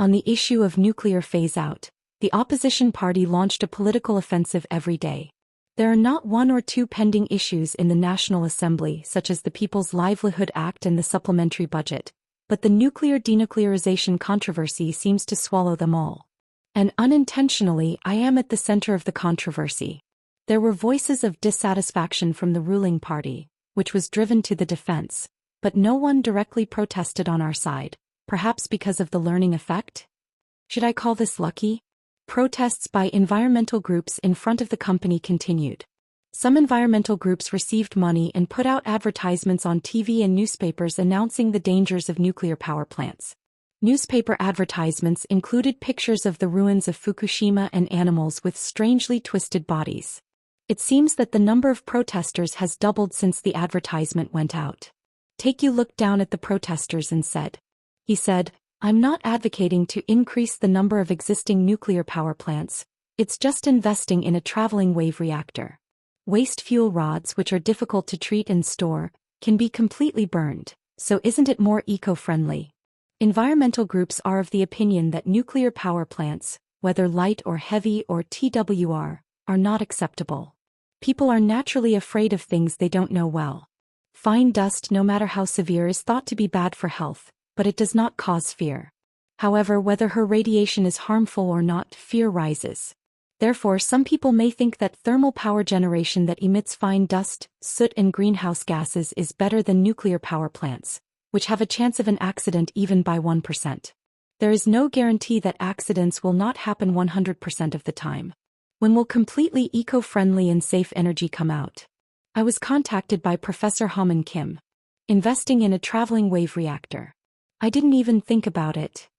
On the issue of nuclear phase-out, the opposition party launched a political offensive every day. There are not one or two pending issues in the National Assembly, such as the People's Livelihood Act and the supplementary budget, but the nuclear denuclearization controversy seems to swallow them all. And unintentionally, I am at the center of the controversy. There were voices of dissatisfaction from the ruling party, which was driven to the defense, but no one directly protested on our side, perhaps because of the learning effect? Should I call this lucky? Protests by environmental groups in front of the company continued. Some environmental groups received money and put out advertisements on TV and newspapers announcing the dangers of nuclear power plants. Newspaper advertisements included pictures of the ruins of Fukushima and animals with strangely twisted bodies. It seems that the number of protesters has doubled since the advertisement went out. Taekyu looked down at the protesters and said, he said, "I'm not advocating to increase the number of existing nuclear power plants, it's just investing in a traveling wave reactor. Waste fuel rods, which are difficult to treat and store, can be completely burned, so isn't it more eco-friendly?" Environmental groups are of the opinion that nuclear power plants, whether light or heavy or TWR, are not acceptable. People are naturally afraid of things they don't know well. Fine dust, no matter how severe, is thought to be bad for health, but it does not cause fear. However, whether her radiation is harmful or not, fear rises. Therefore, some people may think that thermal power generation that emits fine dust, soot and greenhouse gases is better than nuclear power plants, which have a chance of an accident even by 1%. There is no guarantee that accidents will not happen 100% of the time. When will completely eco-friendly and safe energy come out? I was contacted by Professor Haman Kim. Investing in a traveling wave reactor. I didn't even think about it.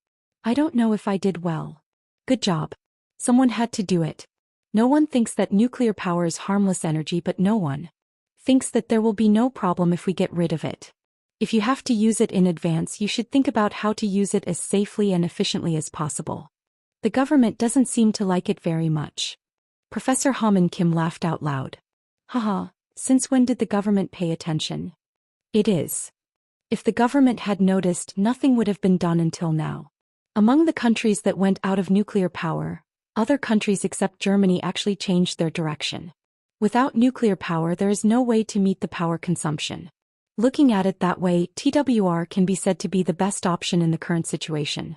I don't know if I did well. Good job. Someone had to do it. No one thinks that nuclear power is harmless energy, but no one thinks that there will be no problem if we get rid of it. If you have to use it in advance, you should think about how to use it as safely and efficiently as possible. The government doesn't seem to like it very much. Professor Haman Kim laughed out loud. Haha, since when did the government pay attention? It is. If the government had noticed, nothing would have been done until now. Among the countries that went out of nuclear power, other countries except Germany actually changed their direction. Without nuclear power, there is no way to meet the power consumption. Looking at it that way, TWR can be said to be the best option in the current situation.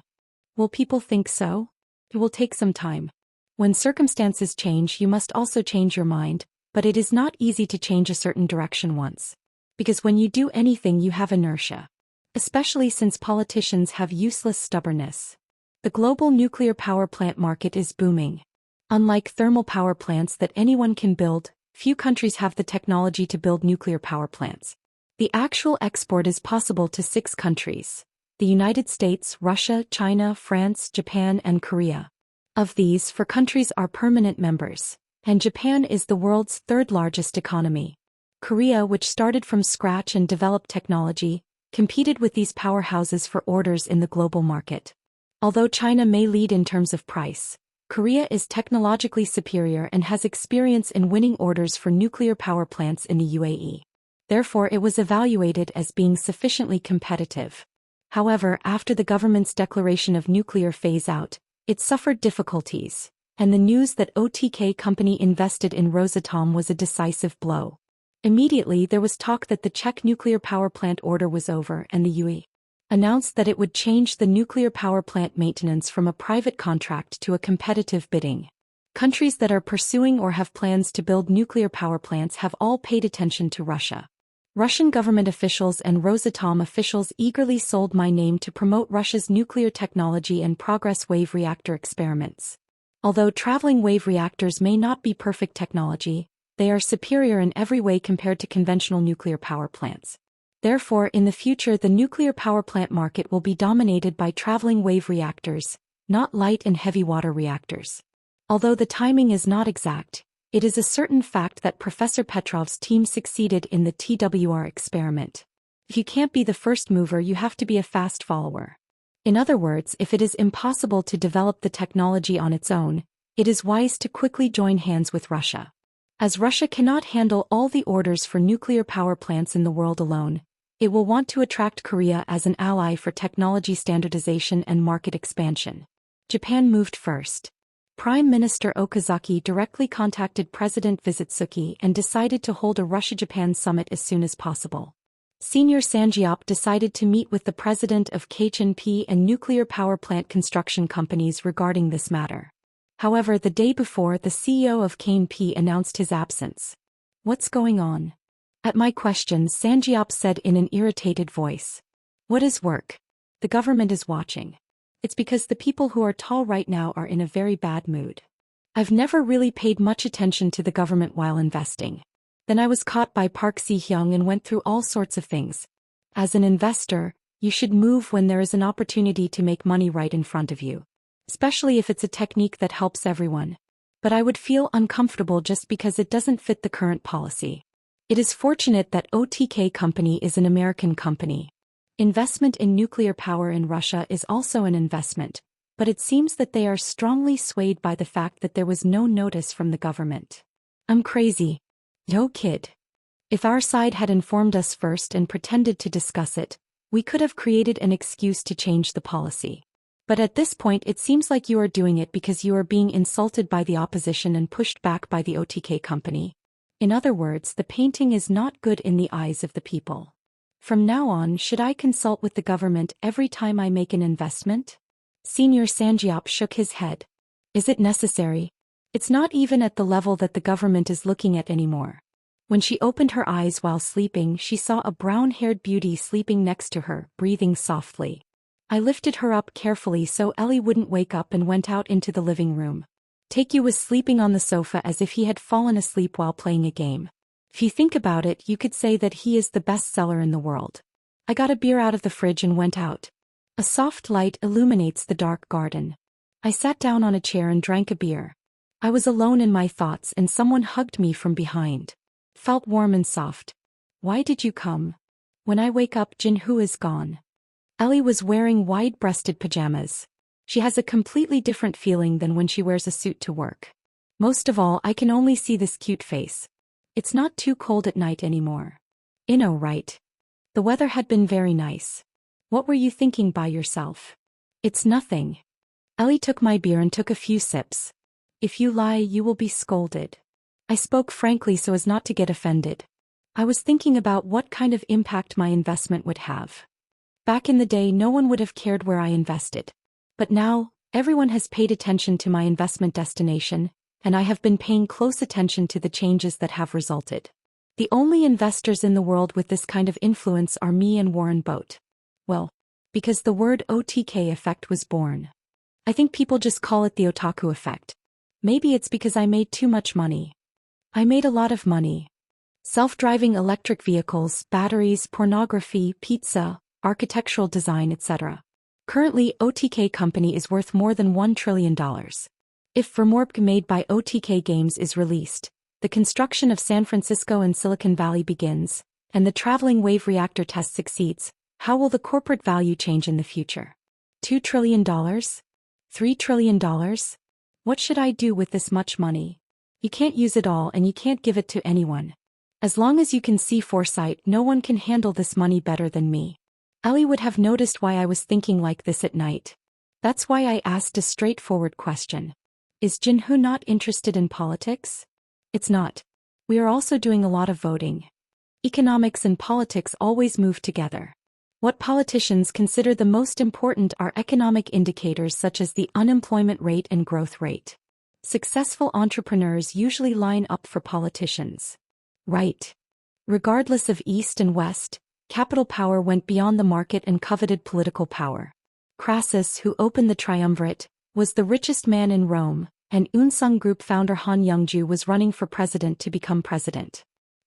Will people think so? It will take some time. When circumstances change, you must also change your mind, but it is not easy to change a certain direction once. Because when you do anything, you have inertia. Especially since politicians have useless stubbornness. The global nuclear power plant market is booming. Unlike thermal power plants that anyone can build, few countries have the technology to build nuclear power plants. The actual export is possible to 6 countries: the United States, Russia, China, France, Japan, and Korea. Of these, 4 countries are permanent members, and Japan is the world's 3rd largest economy. Korea, which started from scratch and developed technology, competed with these powerhouses for orders in the global market. Although China may lead in terms of price, Korea is technologically superior and has experience in winning orders for nuclear power plants in the UAE. Therefore, it was evaluated as being sufficiently competitive. However, after the government's declaration of nuclear phase-out, it suffered difficulties, and the news that OTK company invested in Rosatom was a decisive blow. Immediately, there was talk that the Czech nuclear power plant order was over, and the UAE announced that it would change the nuclear power plant maintenance from a private contract to a competitive bidding. Countries that are pursuing or have plans to build nuclear power plants have all paid attention to Russia. Russian government officials and Rosatom officials eagerly sold my name to promote Russia's nuclear technology and progress wave reactor experiments. Although traveling wave reactors may not be perfect technology, they are superior in every way compared to conventional nuclear power plants. Therefore, in the future, the nuclear power plant market will be dominated by traveling wave reactors, not light and heavy water reactors. Although the timing is not exact, it is a certain fact that Professor Petrov's team succeeded in the TWR experiment. If you can't be the first mover, you have to be a fast follower. In other words, if it is impossible to develop the technology on its own, it is wise to quickly join hands with Russia. As Russia cannot handle all the orders for nuclear power plants in the world alone, It will want to attract Korea as an ally for technology standardization and market expansion. Japan moved first. Prime Minister Okazaki directly contacted President Visitsuki and decided to hold a Russia-Japan summit as soon as possible. Senior Sanjiop decided to meet with the president of KHNP and nuclear power plant construction companies regarding this matter. However, the day before, the CEO of KHNP announced his absence. What's going on? At my question, Sanjiop said in an irritated voice. What is work? The government is watching. It's because the people who are tall right now are in a very bad mood. I've never really paid much attention to the government while investing. Then I was caught by Park Si-hyung and went through all sorts of things. As an investor, you should move when there is an opportunity to make money right in front of you. Especially if it's a technique that helps everyone. But I would feel uncomfortable just because it doesn't fit the current policy. It is fortunate that OTK Company is an American company. Investment in nuclear power in Russia is also an investment, but it seems that they are strongly swayed by the fact that there was no notice from the government. I'm crazy. No kid. If our side had informed us first and pretended to discuss it, we could have created an excuse to change the policy. But at this point it seems like you are doing it because you are being insulted by the opposition and pushed back by the OTK company. In other words, the painting is not good in the eyes of the people. From now on, should I consult with the government every time I make an investment? Senior Sanjiop shook his head. Is it necessary? It's not even at the level that the government is looking at anymore. When she opened her eyes while sleeping, she saw a brown-haired beauty sleeping next to her, breathing softly. I lifted her up carefully so Ellie wouldn't wake up and went out into the living room. Taekyu was sleeping on the sofa as if he had fallen asleep while playing a game. If you think about it, you could say that he is the best seller in the world. I got a beer out of the fridge and went out. A soft light illuminates the dark garden. I sat down on a chair and drank a beer. I was alone in my thoughts and someone hugged me from behind. Felt warm and soft. Why did you come? When I wake up, Jinhoo is gone. Ellie was wearing wide-breasted pajamas. She has a completely different feeling than when she wears a suit to work. Most of all, I can only see this cute face. It's not too cold at night anymore. Right? The weather had been very nice. What were you thinking by yourself? It's nothing. Ellie took my beer and took a few sips. If you lie, you will be scolded. I spoke frankly so as not to get offended. I was thinking about what kind of impact my investment would have. Back in the day, no one would have cared where I invested. But now, everyone has paid attention to my investment destination, and I have been paying close attention to the changes that have resulted. The only investors in the world with this kind of influence are me and Warren Boat. Well, because the word OTK effect was born. I think people just call it the otaku effect. Maybe it's because I made too much money. I made a lot of money. Self-driving electric vehicles, batteries, pornography, pizza, architectural design, etc. Currently, OTK Company is worth more than $1 trillion. If Vermorp made by OTK Games is released, the construction of San Francisco and Silicon Valley begins, and the traveling wave reactor test succeeds, how will the corporate value change in the future? $2 trillion? $3 trillion? What should I do with this much money? You can't use it all and you can't give it to anyone. As long as you can see foresight, no one can handle this money better than me. Ellie would have noticed why I was thinking like this at night. That's why I asked a straightforward question. Is Jinhoo not interested in politics? It's not. We are also doing a lot of voting. Economics and politics always move together. What politicians consider the most important are economic indicators such as the unemployment rate and growth rate. Successful entrepreneurs usually line up for politicians. Right. Regardless of East and West, capital power went beyond the market and coveted political power. Crassus, who opened the triumvirate, was the richest man in Rome, and Unsung Group founder Han Youngju was running for president to become president.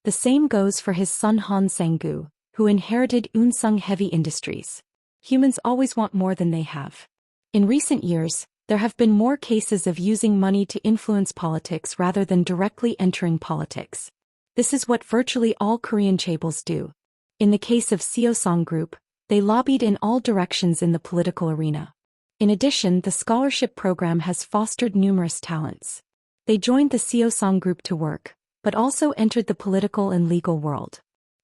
The same goes for his son Han Sang-gu, who inherited Unsung Heavy Industries. Humans always want more than they have. In recent years, there have been more cases of using money to influence politics rather than directly entering politics. This is what virtually all Korean chaebols do. In the case of Seosong Group, they lobbied in all directions in the political arena. In addition, the scholarship program has fostered numerous talents. They joined the Seosong Group to work, but also entered the political and legal world.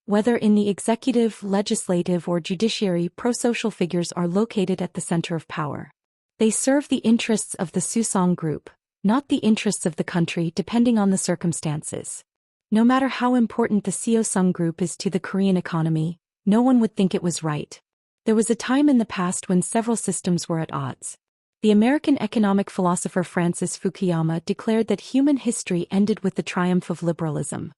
Whether in the executive, legislative, or judiciary, pro-social figures are located at the center of power. They serve the interests of the Susong group, not the interests of the country, depending on the circumstances. No matter how important the Seosung group is to the Korean economy, no one would think it was right. There was a time in the past when several systems were at odds. The American economic philosopher Francis Fukuyama declared that human history ended with the triumph of liberalism.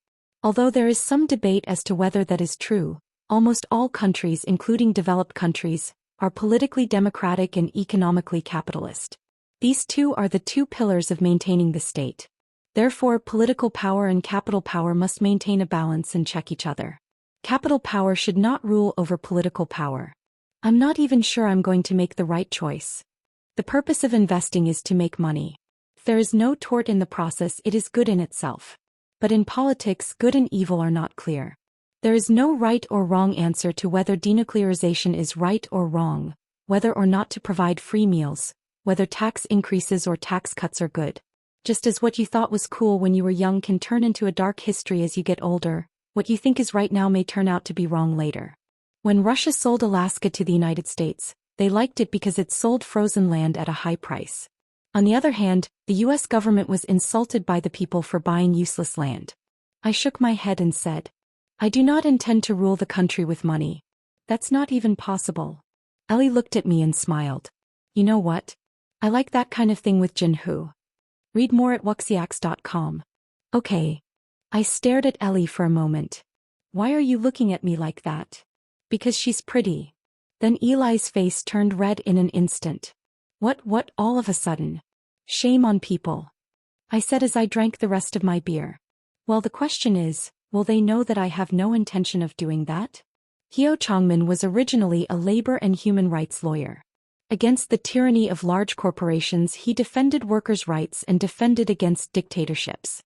Although there is some debate as to whether that is true, almost all countries, including developed countries, are politically democratic and economically capitalist. These two are the two pillars of maintaining the state. Therefore, political power and capital power must maintain a balance and check each other. Capital power should not rule over political power. I'm not even sure I'm going to make the right choice. The purpose of investing is to make money. If there is no tort in the process, it is good in itself. But in politics, good and evil are not clear. There is no right or wrong answer to whether denuclearization is right or wrong, whether or not to provide free meals, whether tax increases or tax cuts are good. Just as what you thought was cool when you were young can turn into a dark history as you get older, what you think is right now may turn out to be wrong later. When Russia sold Alaska to the United States, they liked it because it sold frozen land at a high price. On the other hand, the US government was insulted by the people for buying useless land. I shook my head and said, I do not intend to rule the country with money. That's not even possible. Ellie looked at me and smiled. You know what? I like that kind of thing with Jinhoo. Read more at wuxiax.com. Okay. I stared at Ellie for a moment. Why are you looking at me like that? Because she's pretty. Then Eli's face turned red in an instant. What all of a sudden? Shame on people. I said as I drank the rest of my beer. Well, the question is, will they know that I have no intention of doing that? Hyo Changmin was originally a labor and human rights lawyer. Against the tyranny of large corporations, he defended workers' rights and defended against dictatorships.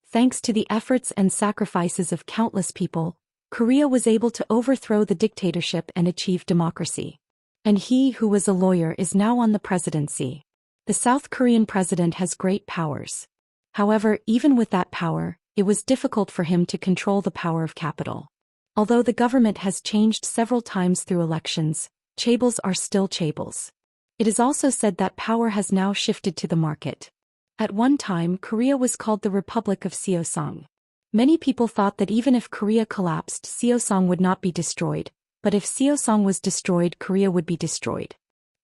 Thanks to the efforts and sacrifices of countless people, Korea was able to overthrow the dictatorship and achieve democracy. And he who was a lawyer is now on the presidency. The South Korean president has great powers. However, even with that power, it was difficult for him to control the power of capital. Although the government has changed several times through elections, chaebols are still chaebols. It is also said that power has now shifted to the market. At one time, Korea was called the Republic of Seosung. Many people thought that even if Korea collapsed, Seosung would not be destroyed, but if Seosung was destroyed, Korea would be destroyed.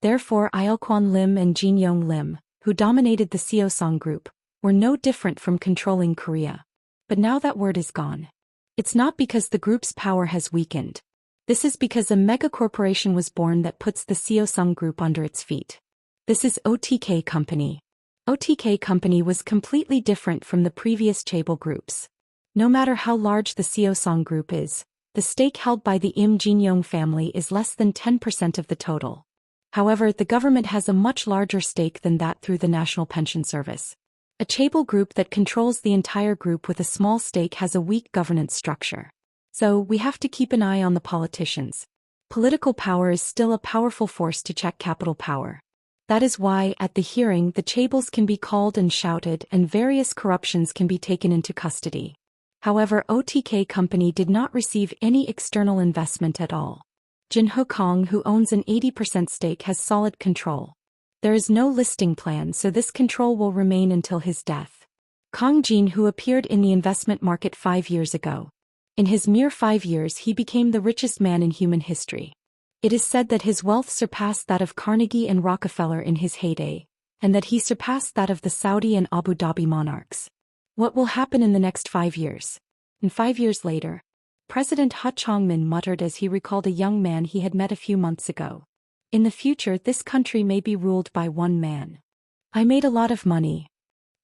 Therefore, Ilkwon Lim and Jin Yong Lim, who dominated the Seosung group, were no different from controlling Korea. But now that word is gone. It's not because the group's power has weakened. This is because a megacorporation was born that puts the Seosung group under its feet. This is OTK Company. OTK Company was completely different from the previous chaebol groups. No matter how large the Seosung group is, the stake held by the Im Jin-yong family is less than 10% of the total. However, the government has a much larger stake than that through the National Pension Service. A chaebol group that controls the entire group with a small stake has a weak governance structure. So, we have to keep an eye on the politicians. Political power is still a powerful force to check capital power. That is why, at the hearing, the chaebols can be called and shouted and various corruptions can be taken into custody. However, OTK Company did not receive any external investment at all. Jin Ho Kong, who owns an 80% stake, has solid control. There is no listing plan, so this control will remain until his death. Kong Jin, who appeared in the investment market 5 years ago. In his mere 5 years, he became the richest man in human history. It is said that his wealth surpassed that of Carnegie and Rockefeller in his heyday, and that he surpassed that of the Saudi and Abu Dhabi monarchs. What will happen in the next 5 years? And 5 years later, President Ha Chong-min muttered as he recalled a young man he had met a few months ago. In the future, this country may be ruled by one man. I made a lot of money.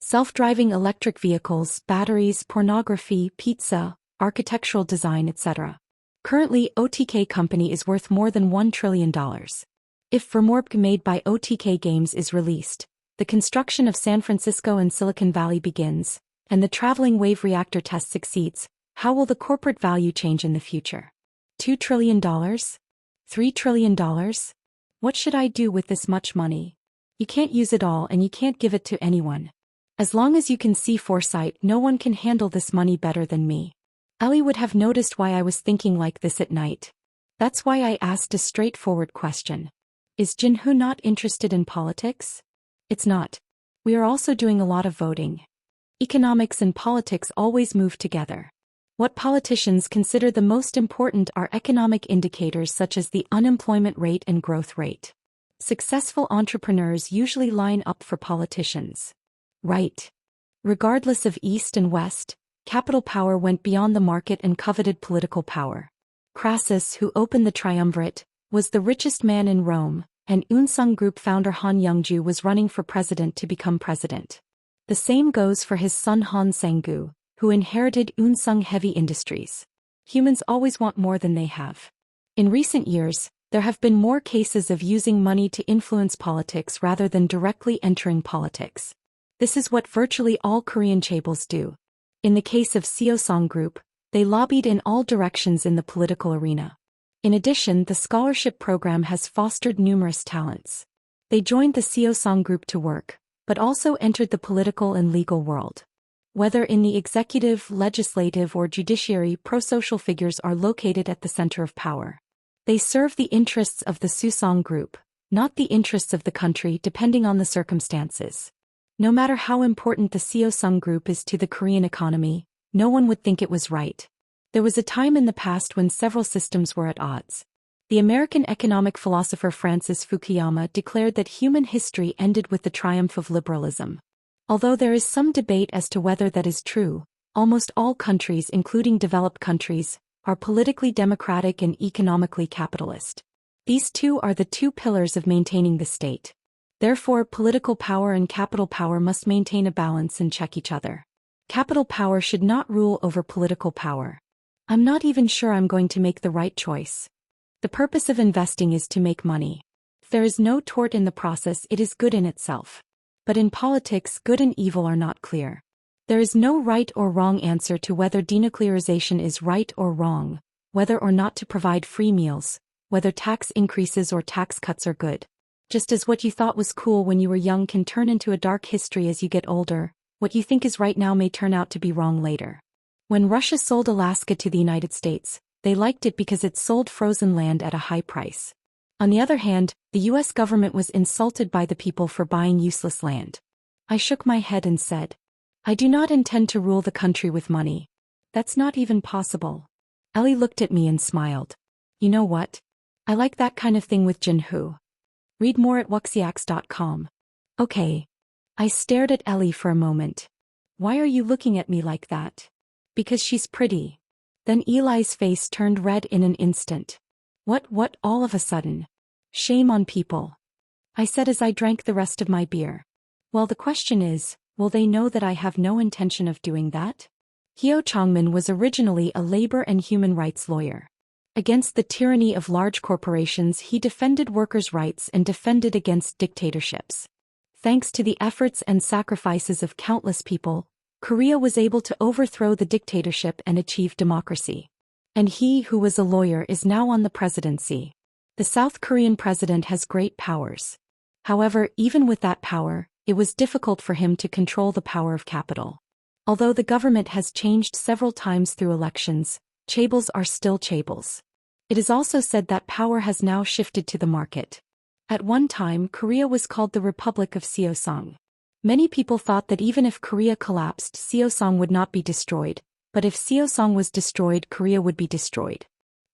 Self-driving electric vehicles, batteries, pornography, pizza, architectural design, etc. Currently, OTK Company is worth more than $1 trillion. If Vermorb made by OTK Games is released, the construction of San Francisco and Silicon Valley begins, and the traveling wave reactor test succeeds, how will the corporate value change in the future? $2 trillion? $3 trillion? What should I do with this much money? You can't use it all and you can't give it to anyone. As long as you can see foresight, no one can handle this money better than me. Ellie would have noticed why I was thinking like this at night. That's why I asked a straightforward question. Is Jinhu not interested in politics? It's not. We are also doing a lot of voting. Economics and politics always move together. What politicians consider the most important are economic indicators such as the unemployment rate and growth rate. Successful entrepreneurs usually line up for politicians. Right. Regardless of East and West, capital power went beyond the market and coveted political power. Crassus, who opened the triumvirate, was the richest man in Rome, and Unsung Group founder Han Youngju was running for president to become president. The same goes for his son Han Sang-gu, who inherited Unsung Heavy Industries. Humans always want more than they have. In recent years, there have been more cases of using money to influence politics rather than directly entering politics. This is what virtually all Korean chaebols do. In the case of Seosong Group, they lobbied in all directions in the political arena. In addition, the scholarship program has fostered numerous talents. They joined the Seosong Group to work, but also entered the political and legal world. Whether in the executive, legislative, or judiciary, pro-social figures are located at the center of power. They serve the interests of the Seosong Group, not the interests of the country, depending on the circumstances. No matter how important the Seosong Group is to the Korean economy, no one would think it was right. There was a time in the past when several systems were at odds. The American economic philosopher Francis Fukuyama declared that human history ended with the triumph of liberalism. Although there is some debate as to whether that is true, almost all countries, including developed countries, are politically democratic and economically capitalist. These two are the two pillars of maintaining the state. Therefore, political power and capital power must maintain a balance and check each other. Capital power should not rule over political power. I'm not even sure I'm going to make the right choice. The purpose of investing is to make money. If there is no tort in the process, it is good in itself. But in politics, good and evil are not clear. There is no right or wrong answer to whether denuclearization is right or wrong, whether or not to provide free meals, whether tax increases or tax cuts are good. Just as what you thought was cool when you were young can turn into a dark history as you get older, what you think is right now may turn out to be wrong later. When Russia sold Alaska to the United States, they liked it because it sold frozen land at a high price. On the other hand, the US government was insulted by the people for buying useless land. I shook my head and said, I do not intend to rule the country with money. That's not even possible. Ellie looked at me and smiled. You know what? I like that kind of thing with Jinhu. Read more at wuxiax.com. Okay. I stared at Ellie for a moment. Why are you looking at me like that? Because she's pretty. Then Eli's face turned red in an instant. What all of a sudden? Shame on people. I said as I drank the rest of my beer. Well, the question is, will they know that I have no intention of doing that? Hyo Changmin was originally a labor and human rights lawyer. Against the tyranny of large corporations, he defended workers' rights and defended against dictatorships. Thanks to the efforts and sacrifices of countless people, Korea was able to overthrow the dictatorship and achieve democracy. And he who was a lawyer is now on the presidency. The South Korean president has great powers. However, even with that power, it was difficult for him to control the power of capital. Although the government has changed several times through elections, chaebols are still chaebols. It is also said that power has now shifted to the market. At one time, Korea was called the Republic of Seosong. Many people thought that even if Korea collapsed, Seosong would not be destroyed, but if Seosong was destroyed, Korea would be destroyed.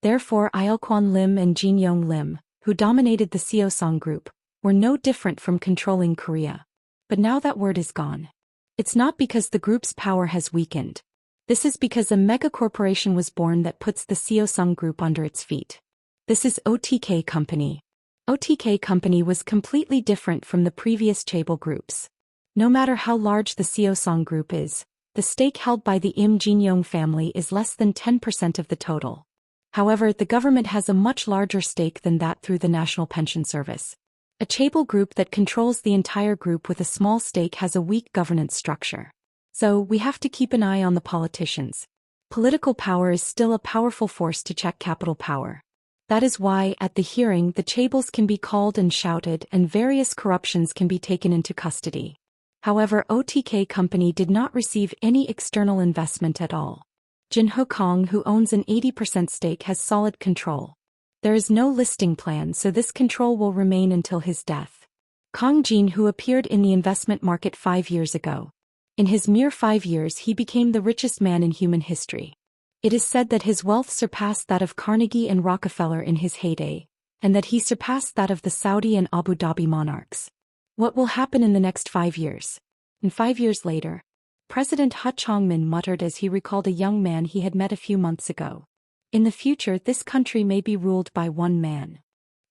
Therefore, Ilkwon Lim and Jin Yong Lim, who dominated the Seosong group, were no different from controlling Korea. But now that word is gone. It's not because the group's power has weakened. This is because a mega-corporation was born that puts the Seosong Group under its feet. This is OTK Company. OTK Company was completely different from the previous chaebol groups. No matter how large the Seosong Group is, the stake held by the Im Jin-yong family is less than 10% of the total. However, the government has a much larger stake than that through the National Pension Service. A chaebol group that controls the entire group with a small stake has a weak governance structure. So, we have to keep an eye on the politicians. Political power is still a powerful force to check capital power. That is why, at the hearing, the chaebols can be called and shouted and various corruptions can be taken into custody. However, OTK Company did not receive any external investment at all. Jin Ho Kong, who owns an 80% stake, has solid control. There is no listing plan, so this control will remain until his death. Kong Jin, who appeared in the investment market 5 years ago. In his mere 5 years he became the richest man in human history. It is said that his wealth surpassed that of Carnegie and Rockefeller in his heyday, and that he surpassed that of the Saudi and Abu Dhabi monarchs. What will happen in the next 5 years? And 5 years later, President Hu Chongmin muttered as he recalled a young man he had met a few months ago. In the future, this country may be ruled by one man.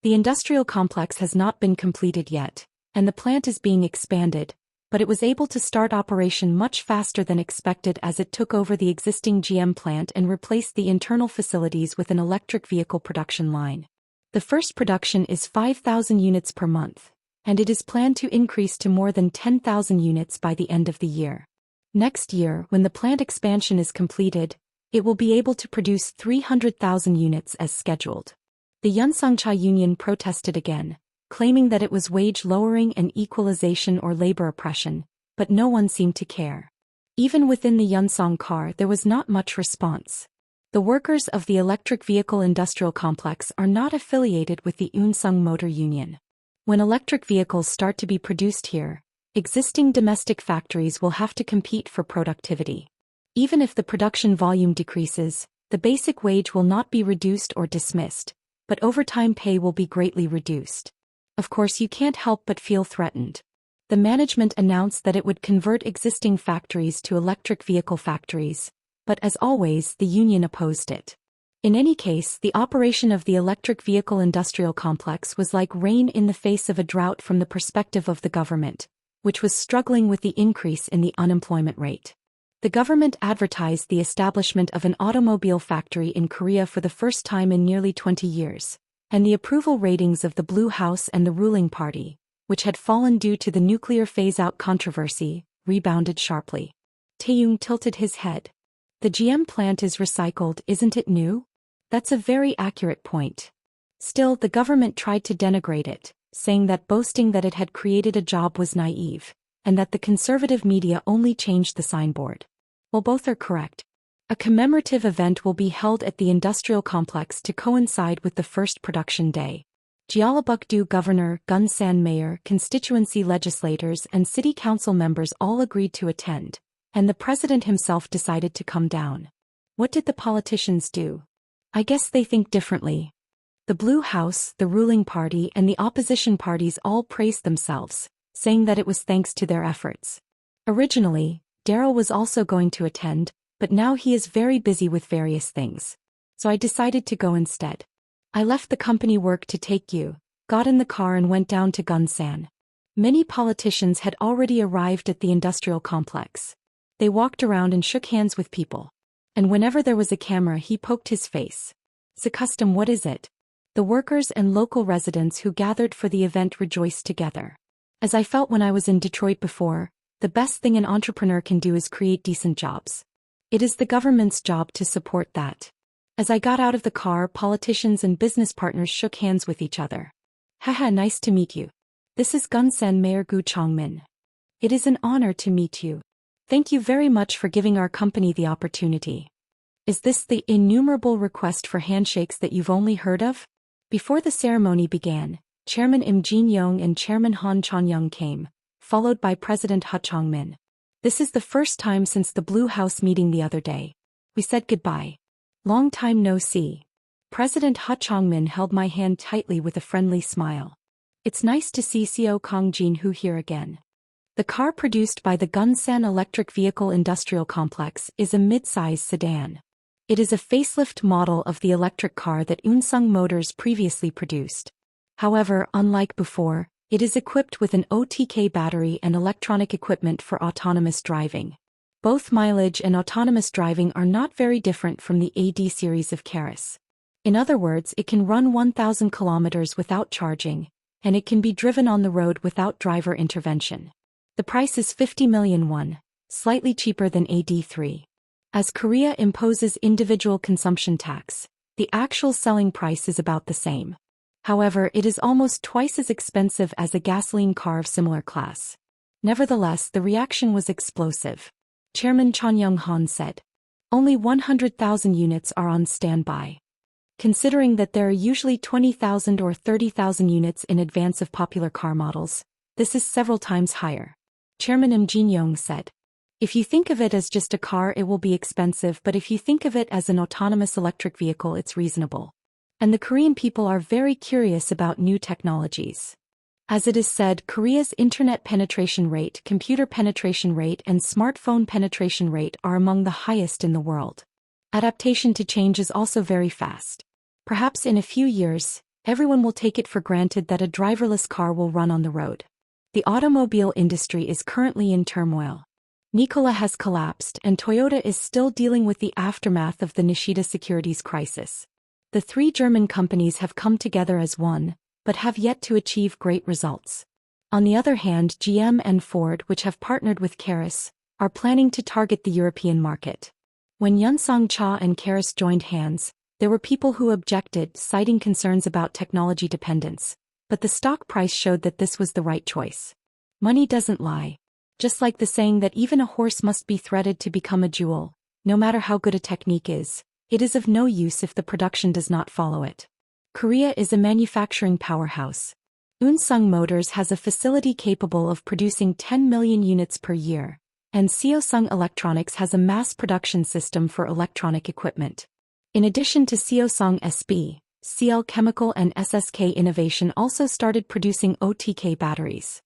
The industrial complex has not been completed yet, and the plant is being expanded, but it was able to start operation much faster than expected as it took over the existing GM plant and replaced the internal facilities with an electric vehicle production line. The first production is 5,000 units per month, and it is planned to increase to more than 10,000 units by the end of the year. Next year, when the plant expansion is completed, it will be able to produce 300,000 units as scheduled. The Yunseongcha Union protested again, claiming that it was wage lowering and equalization or labor oppression, but no one seemed to care. Even within the Yunseong car there was not much response. The workers of the electric vehicle industrial complex are not affiliated with the Yunseong Motor Union. When electric vehicles start to be produced here, existing domestic factories will have to compete for productivity. Even if the production volume decreases, the basic wage will not be reduced or dismissed, but overtime pay will be greatly reduced. Of course, you can't help but feel threatened. The management announced that it would convert existing factories to electric vehicle factories, but as always, the union opposed it. In any case, the operation of the electric vehicle industrial complex was like rain in the face of a drought from the perspective of the government, which was struggling with the increase in the unemployment rate. The government advertised the establishment of an automobile factory in Korea for the first time in nearly 20 years, and the approval ratings of the Blue House and the ruling party, which had fallen due to the nuclear phase-out controversy, rebounded sharply. Taeyong tilted his head. The GM plant is recycled, isn't it new? That's a very accurate point. Still, the government tried to denigrate it, saying that boasting that it had created a job was naive, and that the conservative media only changed the signboard. Well, both are correct. A commemorative event will be held at the industrial complex to coincide with the first production day. Jeollabuk-do Governor, Gunsan Mayor, constituency legislators and city council members all agreed to attend, and the president himself decided to come down. What did the politicians do? I guess they think differently. The Blue House, the ruling party and the opposition parties all praised themselves, saying that it was thanks to their efforts. Originally, Daryl was also going to attend, but now he is very busy with various things. So I decided to go instead. I left the company work to take you, got in the car and went down to Gunsan. Many politicians had already arrived at the industrial complex. They walked around and shook hands with people. And whenever there was a camera he poked his face. "So custom, what is it?" The workers and local residents who gathered for the event rejoiced together. As I felt when I was in Detroit before, the best thing an entrepreneur can do is create decent jobs. It is the government's job to support that. As I got out of the car, politicians and business partners shook hands with each other. "Haha, nice to meet you. This is Gunsan Mayor Gu Chongmin. It is an honor to meet you. Thank you very much for giving our company the opportunity. Is this the innumerable request for handshakes that you've only heard of?" Before the ceremony began, Chairman Im Jin-young and Chairman Han Chan-young came, followed by President Hu Chongmin. This is the first time since the Blue House meeting the other day. We said goodbye. Long time no see. President Hu Chongmin held my hand tightly with a friendly smile. It's nice to see Co Kong Jin-hu here again. The car produced by the Gunsan Electric Vehicle Industrial Complex is a mid-size sedan. It is a facelift model of the electric car that Yunseong Motors previously produced. However, unlike before, it is equipped with an OTK battery and electronic equipment for autonomous driving. Both mileage and autonomous driving are not very different from the AD series of cars. In other words, it can run 1,000 kilometers without charging, and it can be driven on the road without driver intervention. The price is 50 million won, slightly cheaper than AD3. As Korea imposes individual consumption tax, the actual selling price is about the same. However, it is almost twice as expensive as a gasoline car of similar class. Nevertheless, the reaction was explosive. Chairman Chan Young-han said, Only 100,000 units are on standby. Considering that there are usually 20,000 or 30,000 units in advance of popular car models, this is several times higher. Chairman Im Jin-yong said. If you think of it as just a car, it will be expensive, but if you think of it as an autonomous electric vehicle, it's reasonable. And the Korean people are very curious about new technologies. As it is said, Korea's internet penetration rate, computer penetration rate, and smartphone penetration rate are among the highest in the world. Adaptation to change is also very fast. Perhaps in a few years, everyone will take it for granted that a driverless car will run on the road. The automobile industry is currently in turmoil. Nikola has collapsed, and Toyota is still dealing with the aftermath of the Nishida securities crisis. The three German companies have come together as one, but have yet to achieve great results. On the other hand, GM and Ford, which have partnered with Karis, are planning to target the European market. When Yunsong Cha and Karis joined hands, there were people who objected, citing concerns about technology dependence, but the stock price showed that this was the right choice. Money doesn't lie. Just like the saying that even a horse must be threaded to become a jewel, no matter how good a technique is, it is of no use if the production does not follow it. Korea is a manufacturing powerhouse. Unsung Motors has a facility capable of producing 10 million units per year, and Seosung Electronics has a mass production system for electronic equipment. In addition to Seosung SB, CL Chemical and SSK Innovation also started producing OTK batteries.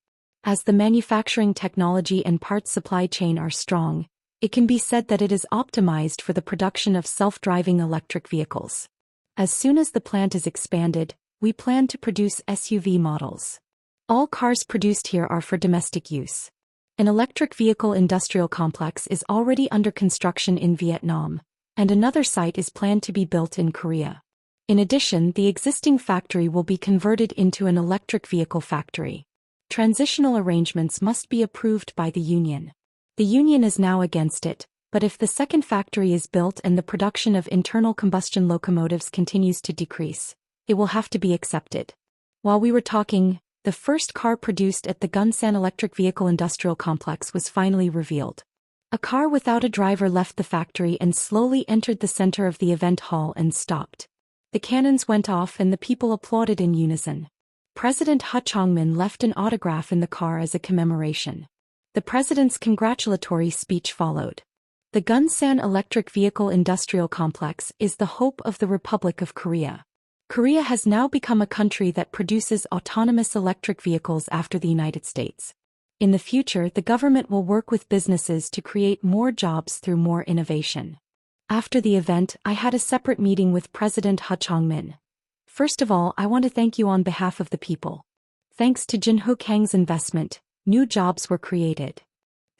As the manufacturing technology and parts supply chain are strong, it can be said that it is optimized for the production of self-driving electric vehicles. As soon as the plant is expanded, we plan to produce SUV models. All cars produced here are for domestic use. An electric vehicle industrial complex is already under construction in Vietnam, and another site is planned to be built in Korea. In addition, the existing factory will be converted into an electric vehicle factory. Transitional arrangements must be approved by the union. The union is now against it, but if the second factory is built and the production of internal combustion locomotives continues to decrease, it will have to be accepted. While we were talking, the first car produced at the Gunsan Electric Vehicle Industrial Complex was finally revealed. A car without a driver left the factory and slowly entered the center of the event hall and stopped. The cannons went off and the people applauded in unison. President Ha Chong-min left an autograph in the car as a commemoration. The president's congratulatory speech followed. The Gunsan Electric Vehicle Industrial Complex is the hope of the Republic of Korea. Korea has now become a country that produces autonomous electric vehicles after the United States. In the future, the government will work with businesses to create more jobs through more innovation. After the event, I had a separate meeting with President Ha Chong-min. First of all, I want to thank you on behalf of the people. Thanks to Jin Ho Kang's investment, new jobs were created.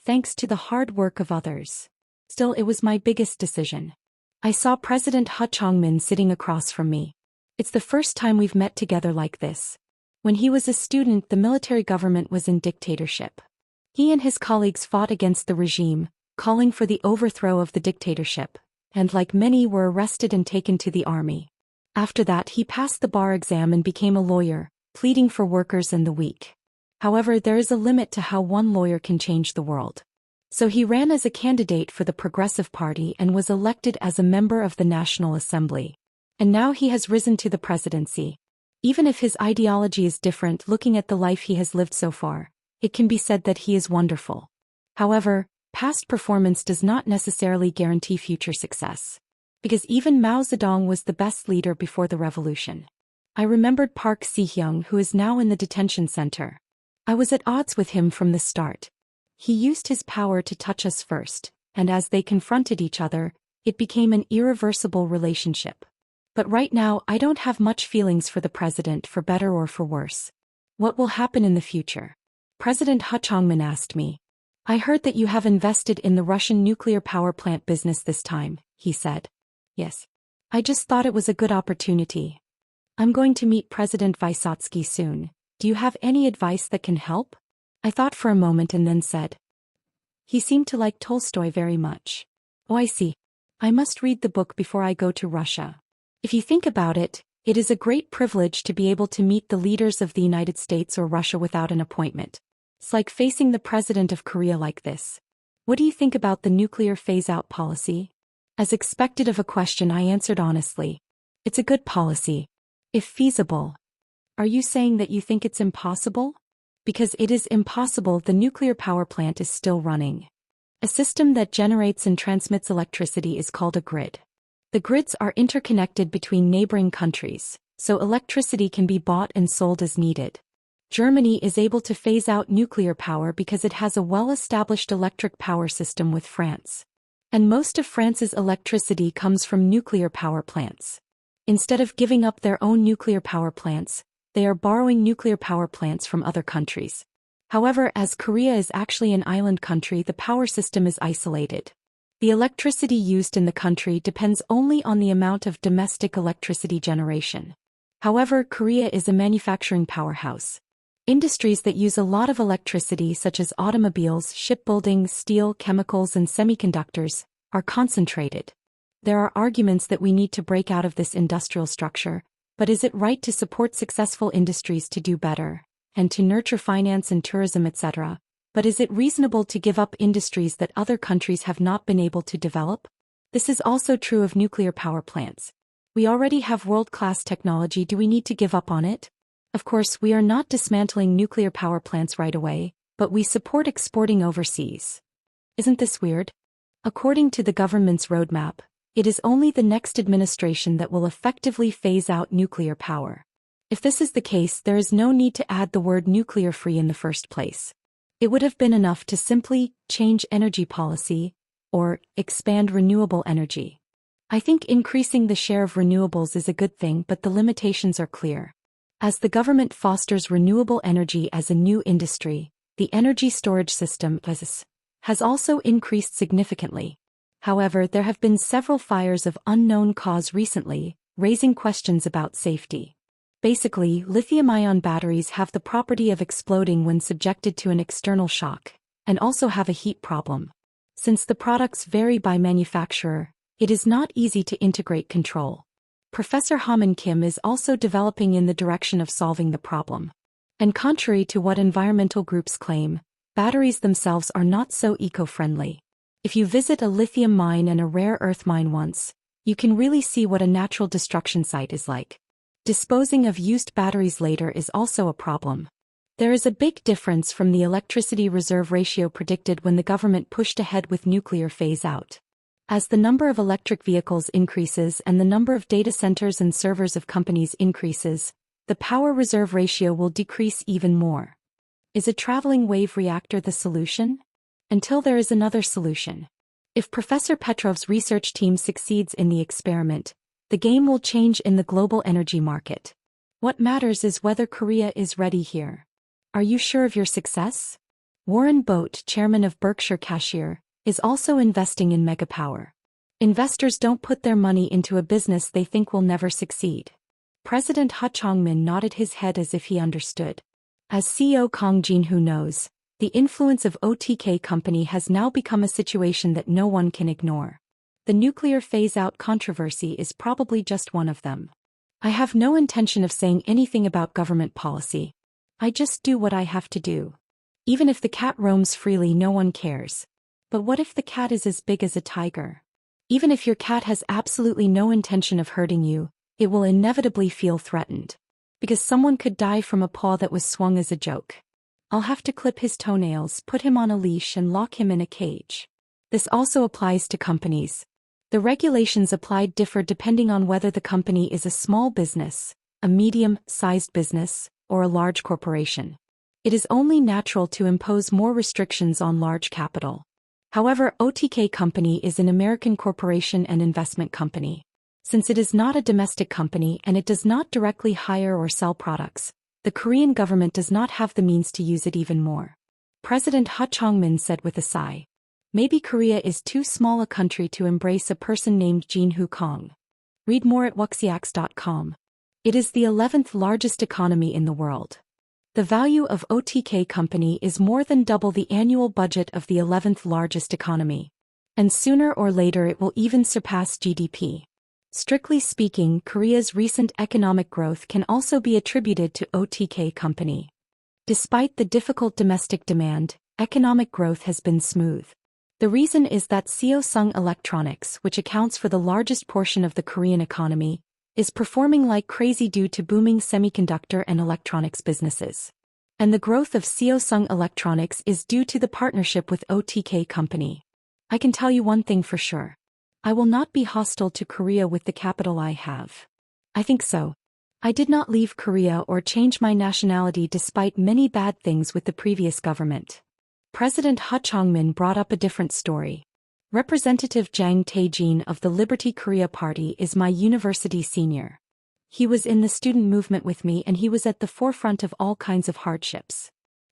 Thanks to the hard work of others. Still, it was my biggest decision. I saw President Ha Chong-min sitting across from me. It's the first time we've met together like this. When he was a student, the military government was in dictatorship. He and his colleagues fought against the regime, calling for the overthrow of the dictatorship, and like many were arrested and taken to the army. After that, he passed the bar exam and became a lawyer, pleading for workers and the weak. However, there is a limit to how one lawyer can change the world. So he ran as a candidate for the Progressive Party and was elected as a member of the National Assembly. And now he has risen to the presidency. Even if his ideology is different, looking at the life he has lived so far, it can be said that he is wonderful. However, past performance does not necessarily guarantee future success. Because even Mao Zedong was the best leader before the revolution. I remembered Park Si-hyung, who is now in the detention center. I was at odds with him from the start. He used his power to touch us first, and as they confronted each other, it became an irreversible relationship. But right now, I don't have much feelings for the president, for better or for worse. What will happen in the future? President Ha Chong-min asked me. I heard that you have invested in the Russian nuclear power plant business this time, he said. Yes. I just thought it was a good opportunity. I'm going to meet President Vysotsky soon. Do you have any advice that can help? I thought for a moment and then said. He seemed to like Tolstoy very much. Oh, I see. I must read the book before I go to Russia. If you think about it, it is a great privilege to be able to meet the leaders of the United States or Russia without an appointment. It's like facing the president of Korea like this. What do you think about the nuclear phase-out policy? As expected of a question, I answered honestly. It's a good policy. If feasible. Are you saying that you think it's impossible? Because it is impossible. The nuclear power plant is still running. A system that generates and transmits electricity is called a grid. The grids are interconnected between neighboring countries, so electricity can be bought and sold as needed. Germany is able to phase out nuclear power because it has a well-established electric power system with France. And most of France's electricity comes from nuclear power plants. Instead of giving up their own nuclear power plants, they are borrowing nuclear power plants from other countries. However, as Korea is actually an island country, the power system is isolated. The electricity used in the country depends only on the amount of domestic electricity generation. However, Korea is a manufacturing powerhouse. Industries that use a lot of electricity, such as automobiles, shipbuilding, steel, chemicals, and semiconductors, are concentrated. There are arguments that we need to break out of this industrial structure, but is it right to support successful industries to do better, and to nurture finance and tourism, etc.? But is it reasonable to give up industries that other countries have not been able to develop? This is also true of nuclear power plants. We already have world-class technology. Do we need to give up on it? Of course, we are not dismantling nuclear power plants right away, but we support exporting overseas. Isn't this weird? According to the government's roadmap, it is only the next administration that will effectively phase out nuclear power. If this is the case, there is no need to add the word nuclear-free in the first place. It would have been enough to simply change energy policy or expand renewable energy. I think increasing the share of renewables is a good thing, but the limitations are clear. As the government fosters renewable energy as a new industry, the energy storage system has also increased significantly. However, there have been several fires of unknown cause recently, raising questions about safety. Basically, lithium-ion batteries have the property of exploding when subjected to an external shock, and also have a heat problem. Since the products vary by manufacturer, it is not easy to integrate control. Professor Haman Kim is also developing in the direction of solving the problem. And contrary to what environmental groups claim, batteries themselves are not so eco-friendly. If you visit a lithium mine and a rare earth mine once, you can really see what a natural destruction site is like. Disposing of used batteries later is also a problem. There is a big difference from the electricity reserve ratio predicted when the government pushed ahead with nuclear phase-out. As the number of electric vehicles increases and the number of data centers and servers of companies increases, the power reserve ratio will decrease even more. Is a traveling wave reactor the solution? Until there is another solution. If Professor Petrov's research team succeeds in the experiment, the game will change in the global energy market. What matters is whether Korea is ready here. Are you sure of your success? Warren Boat, chairman of Berkshire Cashier, is also investing in megapower. Investors don't put their money into a business they think will never succeed. President Ha Chong-min nodded his head as if he understood. As CEO Kang Jin-hoo knows, the influence of OTK company has now become a situation that no one can ignore. The nuclear phase-out controversy is probably just one of them. I have no intention of saying anything about government policy. I just do what I have to do. Even if the cat roams freely, no one cares. But what if the cat is as big as a tiger? Even if your cat has absolutely no intention of hurting you, it will inevitably feel threatened. Because someone could die from a paw that was swung as a joke. I'll have to clip his toenails, put him on a leash, and lock him in a cage. This also applies to companies. The regulations applied differ depending on whether the company is a small business, a medium-sized business, or a large corporation. It is only natural to impose more restrictions on large capital. However, OTK Company is an American corporation and investment company. Since it is not a domestic company and it does not directly hire or sell products, the Korean government does not have the means to use it even more. President Ha Chong-min said with a sigh. Maybe Korea is too small a country to embrace a person named Jin-Hoo Kang. Read more at wuxiax.com. It is the 11th largest economy in the world. The value of OTK Company is more than double the annual budget of the 11th largest economy. And sooner or later it will even surpass GDP. Strictly speaking, Korea's recent economic growth can also be attributed to OTK Company. Despite the difficult domestic demand, economic growth has been smooth. The reason is that Samsung Electronics, which accounts for the largest portion of the Korean economy, is performing like crazy due to booming semiconductor and electronics businesses. And the growth of Samsung Electronics is due to the partnership with OTK company. I can tell you one thing for sure. I will not be hostile to Korea with the capital I have. I think so. I did not leave Korea or change my nationality despite many bad things with the previous government. President Ha Chong-min brought up a different story. Representative Jang Tae-jin of the Liberty Korea Party is my university senior. He was in the student movement with me and he was at the forefront of all kinds of hardships.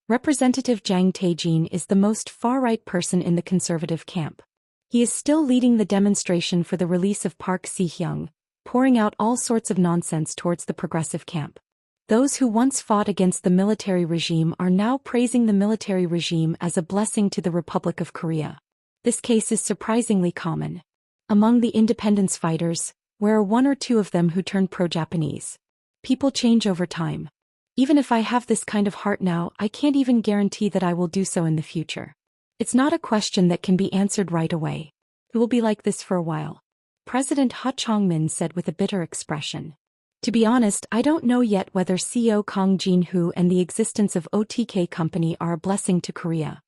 Representative Jang Tae-jin is the most far-right person in the conservative camp. He is still leading the demonstration for the release of Park Si-hyung, pouring out all sorts of nonsense towards the progressive camp. Those who once fought against the military regime are now praising the military regime as a blessing to the Republic of Korea. This case is surprisingly common. Among the independence fighters, there are one or two of them who turn pro-Japanese. People change over time. Even if I have this kind of heart now, I can't even guarantee that I will do so in the future. It's not a question that can be answered right away. It will be like this for a while. President Ha Chong-min said with a bitter expression. To be honest, I don't know yet whether CEO Kang Jin-hoo and the existence of OTK company are a blessing to Korea.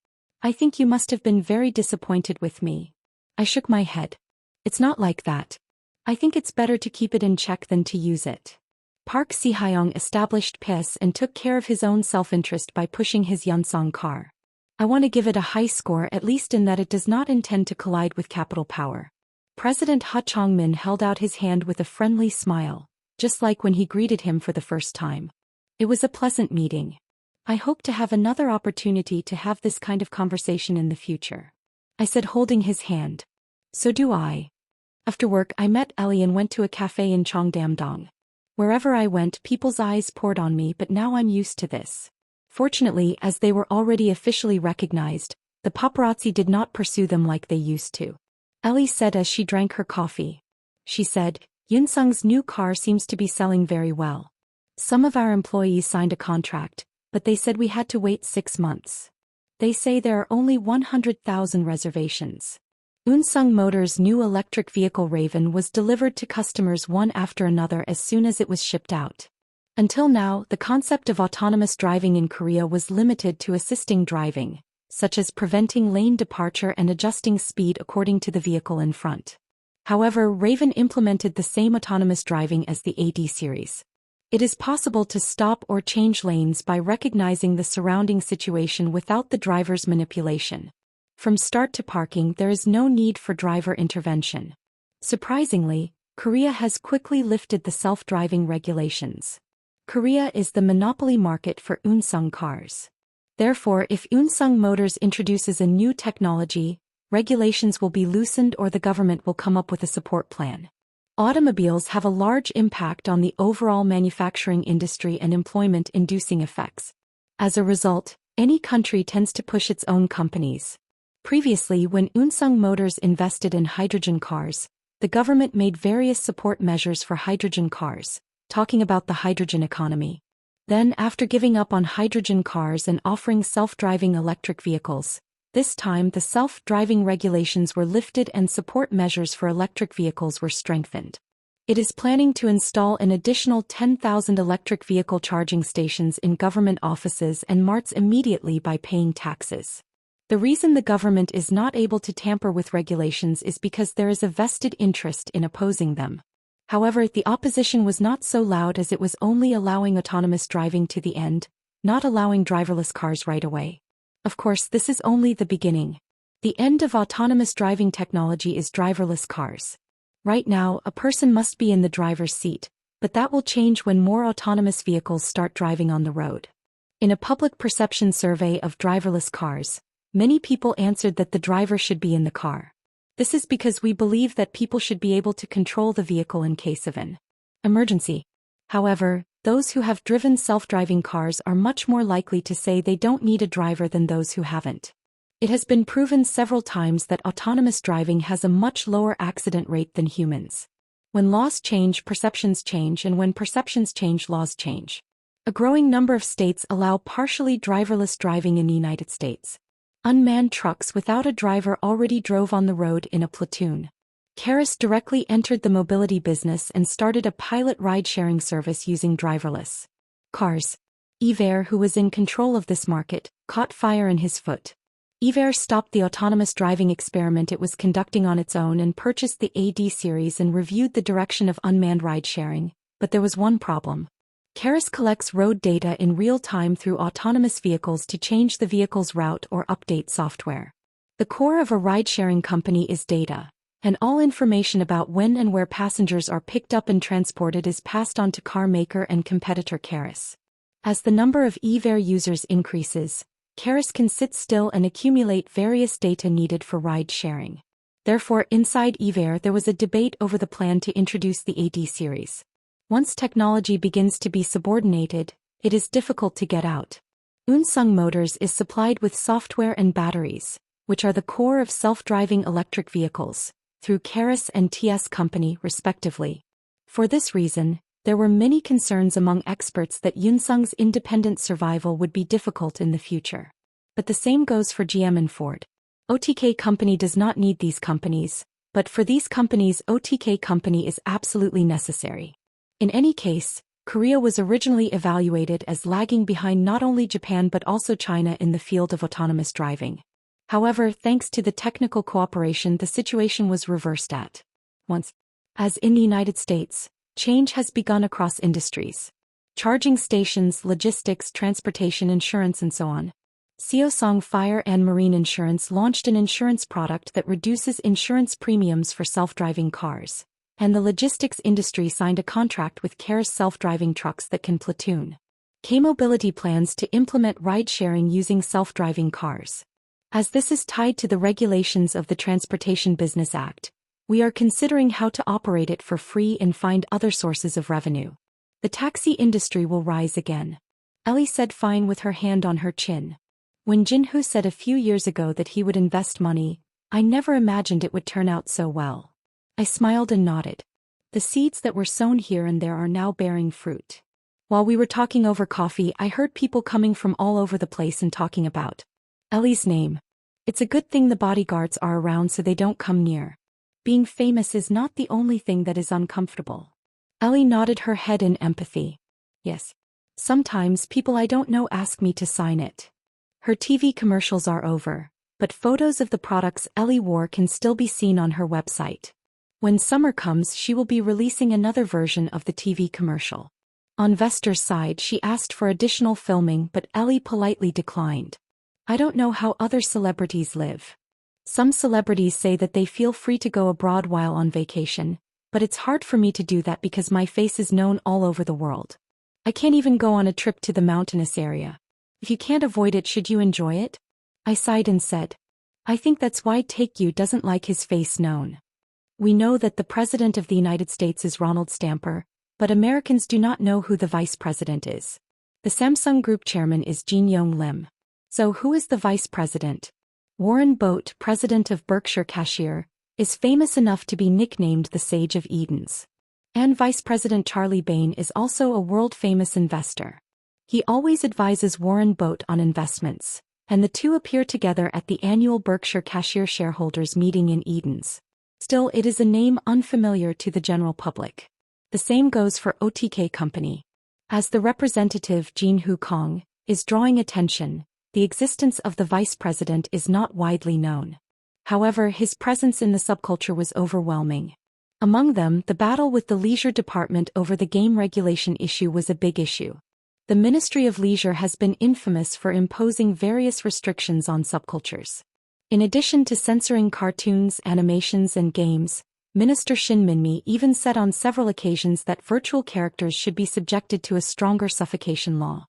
I think you must have been very disappointed with me. I shook my head. It's not like that. I think it's better to keep it in check than to use it. Park Si-hyung established peace and took care of his own self-interest by pushing his Yonsong car. I want to give it a high score, at least in that it does not intend to collide with capital power. President Ha Chong-min held out his hand with a friendly smile, just like when he greeted him for the first time. It was a pleasant meeting. I hope to have another opportunity to have this kind of conversation in the future. I said, holding his hand. So do I. After work I met Ellie and went to a cafe in Cheongdam-dong. Wherever I went people's eyes poured on me, but now I'm used to this. Fortunately, as they were already officially recognized, the paparazzi did not pursue them like they used to. Ellie said as she drank her coffee. She said, Yunsung's new car seems to be selling very well. Some of our employees signed a contract, but they said we had to wait 6 months. They say there are only 100,000 reservations. Yunsung Motors' new electric vehicle Raven was delivered to customers one after another as soon as it was shipped out. Until now, the concept of autonomous driving in Korea was limited to assisting driving, such as preventing lane departure and adjusting speed according to the vehicle in front. However, Raven implemented the same autonomous driving as the AD series. It is possible to stop or change lanes by recognizing the surrounding situation without the driver's manipulation. From start to parking, there is no need for driver intervention. Surprisingly, Korea has quickly lifted the self-driving regulations. Korea is the monopoly market for Yunsung cars. Therefore, if Yunsung Motors introduces a new technology, regulations will be loosened or the government will come up with a support plan. Automobiles have a large impact on the overall manufacturing industry and employment-inducing effects. As a result, any country tends to push its own companies. Previously, when Yunsung Motors invested in hydrogen cars, the government made various support measures for hydrogen cars, talking about the hydrogen economy. Then, after giving up on hydrogen cars and offering self-driving electric vehicles, this time the self-driving regulations were lifted and support measures for electric vehicles were strengthened. It is planning to install an additional 10,000 electric vehicle charging stations in government offices and marts immediately by paying taxes. The reason the government is not able to tamper with regulations is because there is a vested interest in opposing them. However, the opposition was not so loud as it was only allowing autonomous driving to the end, not allowing driverless cars right away. Of course, this is only the beginning. The end of autonomous driving technology is driverless cars. Right now, a person must be in the driver's seat, but that will change when more autonomous vehicles start driving on the road. In a public perception survey of driverless cars, many people answered that the driver should be in the car. This is because we believe that people should be able to control the vehicle in case of an emergency. However, those who have driven self-driving cars are much more likely to say they don't need a driver than those who haven't. It has been proven several times that autonomous driving has a much lower accident rate than humans. When laws change, perceptions change, and when perceptions change, laws change. A growing number of states allow partially driverless driving in the United States. Unmanned trucks without a driver already drove on the road in a platoon. Karis directly entered the mobility business and started a pilot ride-sharing service using driverless cars. Iver, who was in control of this market, caught fire in his foot. Iver stopped the autonomous driving experiment it was conducting on its own and purchased the AD series and reviewed the direction of unmanned ride-sharing, but there was one problem. Karis collects road data in real time through autonomous vehicles to change the vehicle's route or update software. The core of a ride-sharing company is data, and all information about when and where passengers are picked up and transported is passed on to car maker and competitor Karis. As the number of Iver users increases, Karis can sit still and accumulate various data needed for ride-sharing. Therefore, inside Iver there was a debate over the plan to introduce the AD series. Once technology begins to be subordinated, it is difficult to get out. Unsung Motors is supplied with software and batteries, which are the core of self-driving electric vehicles, through Karis and TS Company, respectively. For this reason, there were many concerns among experts that Unsung's independent survival would be difficult in the future. But the same goes for GM and Ford. OTK Company does not need these companies, but for these companies OTK Company is absolutely necessary. In any case, Korea was originally evaluated as lagging behind not only Japan but also China in the field of autonomous driving. However, thanks to the technical cooperation, the situation was reversed at once. As in the United States, change has begun across industries. Charging stations, logistics, transportation, insurance, and so on. Seosong Fire and Marine Insurance launched an insurance product that reduces insurance premiums for self-driving cars, and the logistics industry signed a contract with Karis self-driving trucks that can platoon. K-Mobility plans to implement ride-sharing using self-driving cars. As this is tied to the regulations of the Transportation Business Act, we are considering how to operate it for free and find other sources of revenue. The taxi industry will rise again. Ellie said, fine, with her hand on her chin. When Jinhoo said a few years ago that he would invest money, I never imagined it would turn out so well. I smiled and nodded. The seeds that were sown here and there are now bearing fruit. While we were talking over coffee, I heard people coming from all over the place and talking about Ellie's name. It's a good thing the bodyguards are around so they don't come near. Being famous is not the only thing that is uncomfortable. Ellie nodded her head in empathy. Yes. Sometimes people I don't know ask me to sign it. Her TV commercials are over, but photos of the products Ellie wore can still be seen on her website. When summer comes, she will be releasing another version of the TV commercial. On Vester's side, she asked for additional filming, but Ellie politely declined. I don't know how other celebrities live. Some celebrities say that they feel free to go abroad while on vacation, but it's hard for me to do that because my face is known all over the world. I can't even go on a trip to the mountainous area. If you can't avoid it, should you enjoy it? I sighed and said, I think that's why Taekyu doesn't like his face known. We know that the President of the United States is Ronald Stamper, but Americans do not know who the Vice President is. The Samsung Group Chairman is Jin Yong Lim. So who is the Vice President? Warren Boat, President of Berkshire Cashier, is famous enough to be nicknamed the Sage of Edens. And Vice President Charlie Bain is also a world-famous investor. He always advises Warren Boat on investments, and the two appear together at the annual Berkshire Cashier shareholders meeting in Edens. Still, it is a name unfamiliar to the general public. The same goes for OTK Company. As the representative Jinhoo Kong is drawing attention, the existence of the vice president is not widely known. However, his presence in the subculture was overwhelming. Among them, the battle with the Leisure Department over the game regulation issue was a big issue. The Ministry of Leisure has been infamous for imposing various restrictions on subcultures. In addition to censoring cartoons, animations, and games, Minister Shin Min-mi even said on several occasions that virtual characters should be subjected to a stronger suffocation law.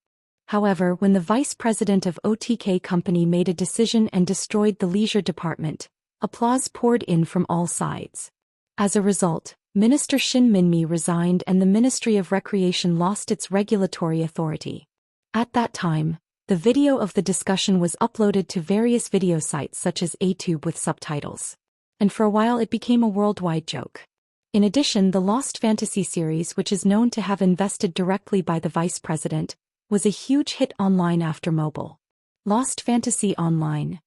However, when the vice president of OTK Company made a decision and destroyed the Leisure Department, applause poured in from all sides. As a result, Minister Shin Min-mi resigned and the Ministry of Recreation lost its regulatory authority. At that time, the video of the discussion was uploaded to various video sites such as ATube with subtitles. And for a while it became a worldwide joke. In addition, the Lost Fantasy series, which is known to have invested directly by the vice president, was a huge hit online after mobile. Lost Fantasy Online,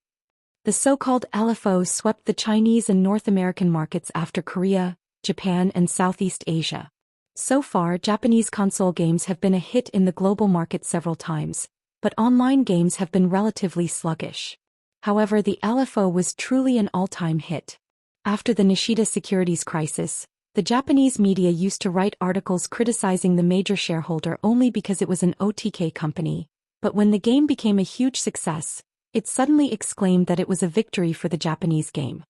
The so-called LFO swept the Chinese and North American markets after Korea, Japan and Southeast Asia. So far, Japanese console games have been a hit in the global market several times, but online games have been relatively sluggish. However, the LFO was truly an all-time hit. After the Nishida securities crisis, the Japanese media used to write articles criticizing the major shareholder only because it was an OTK company, but when the game became a huge success, it suddenly exclaimed that it was a victory for the Japanese game.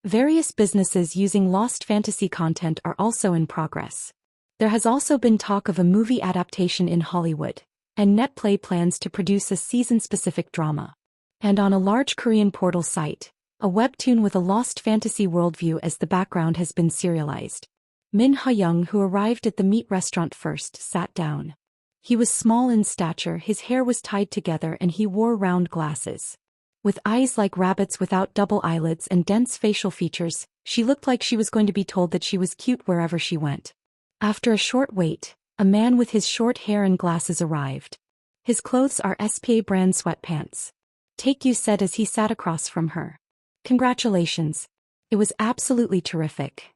Various businesses using Lost Fantasy content are also in progress. There has also been talk of a movie adaptation in Hollywood, and Netplay plans to produce a season-specific drama. And on a large Korean portal site, a webtoon with a Lost Fantasy worldview as the background has been serialized. Min Ha-young, who arrived at the meat restaurant first, sat down. He was small in stature, his hair was tied together and he wore round glasses. With eyes like rabbits without double eyelids and dense facial features, she looked like she was going to be told that she was cute wherever she went. After a short wait, a man with his short hair and glasses arrived. His clothes are SPA brand sweatpants. Taekyu said as he sat across from her. Congratulations. It was absolutely terrific.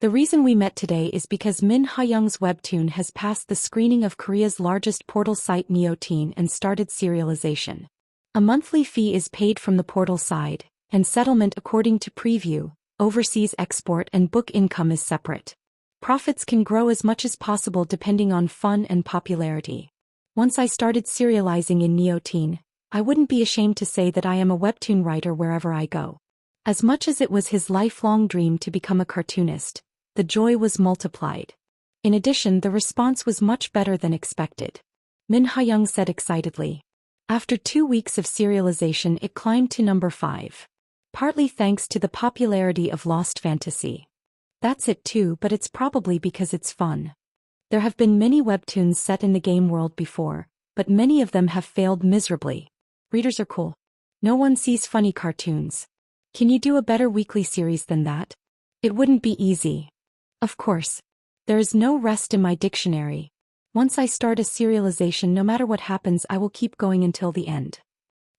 The reason we met today is because Min Ha-young's webtoon has passed the screening of Korea's largest portal site Neoteen and started serialization. A monthly fee is paid from the portal side, and settlement according to preview, overseas export and book income is separate. Profits can grow as much as possible depending on fun and popularity. Once I started serializing in Neoteen, I wouldn't be ashamed to say that I am a webtoon writer wherever I go. As much as it was his lifelong dream to become a cartoonist, the joy was multiplied. In addition, the response was much better than expected. Min Ha-young said excitedly. After 2 weeks of serialization, it climbed to number 5. Partly thanks to the popularity of Lost Fantasy. That's it too, but it's probably because it's fun. There have been many webtoons set in the game world before, but many of them have failed miserably. Readers are cool. No one sees funny cartoons. Can you do a better weekly series than that? It wouldn't be easy. Of course. There is no rest in my dictionary. Once I start a serialization, no matter what happens, I will keep going until the end.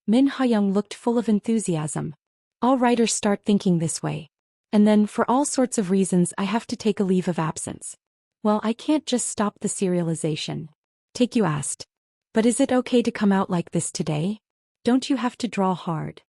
Min Ha-young looked full of enthusiasm. All writers start thinking this way. And then, for all sorts of reasons, I have to take a leave of absence. Well, I can't just stop the serialization. Taekyu asked. But is it okay to come out like this today? Don't you have to draw hard?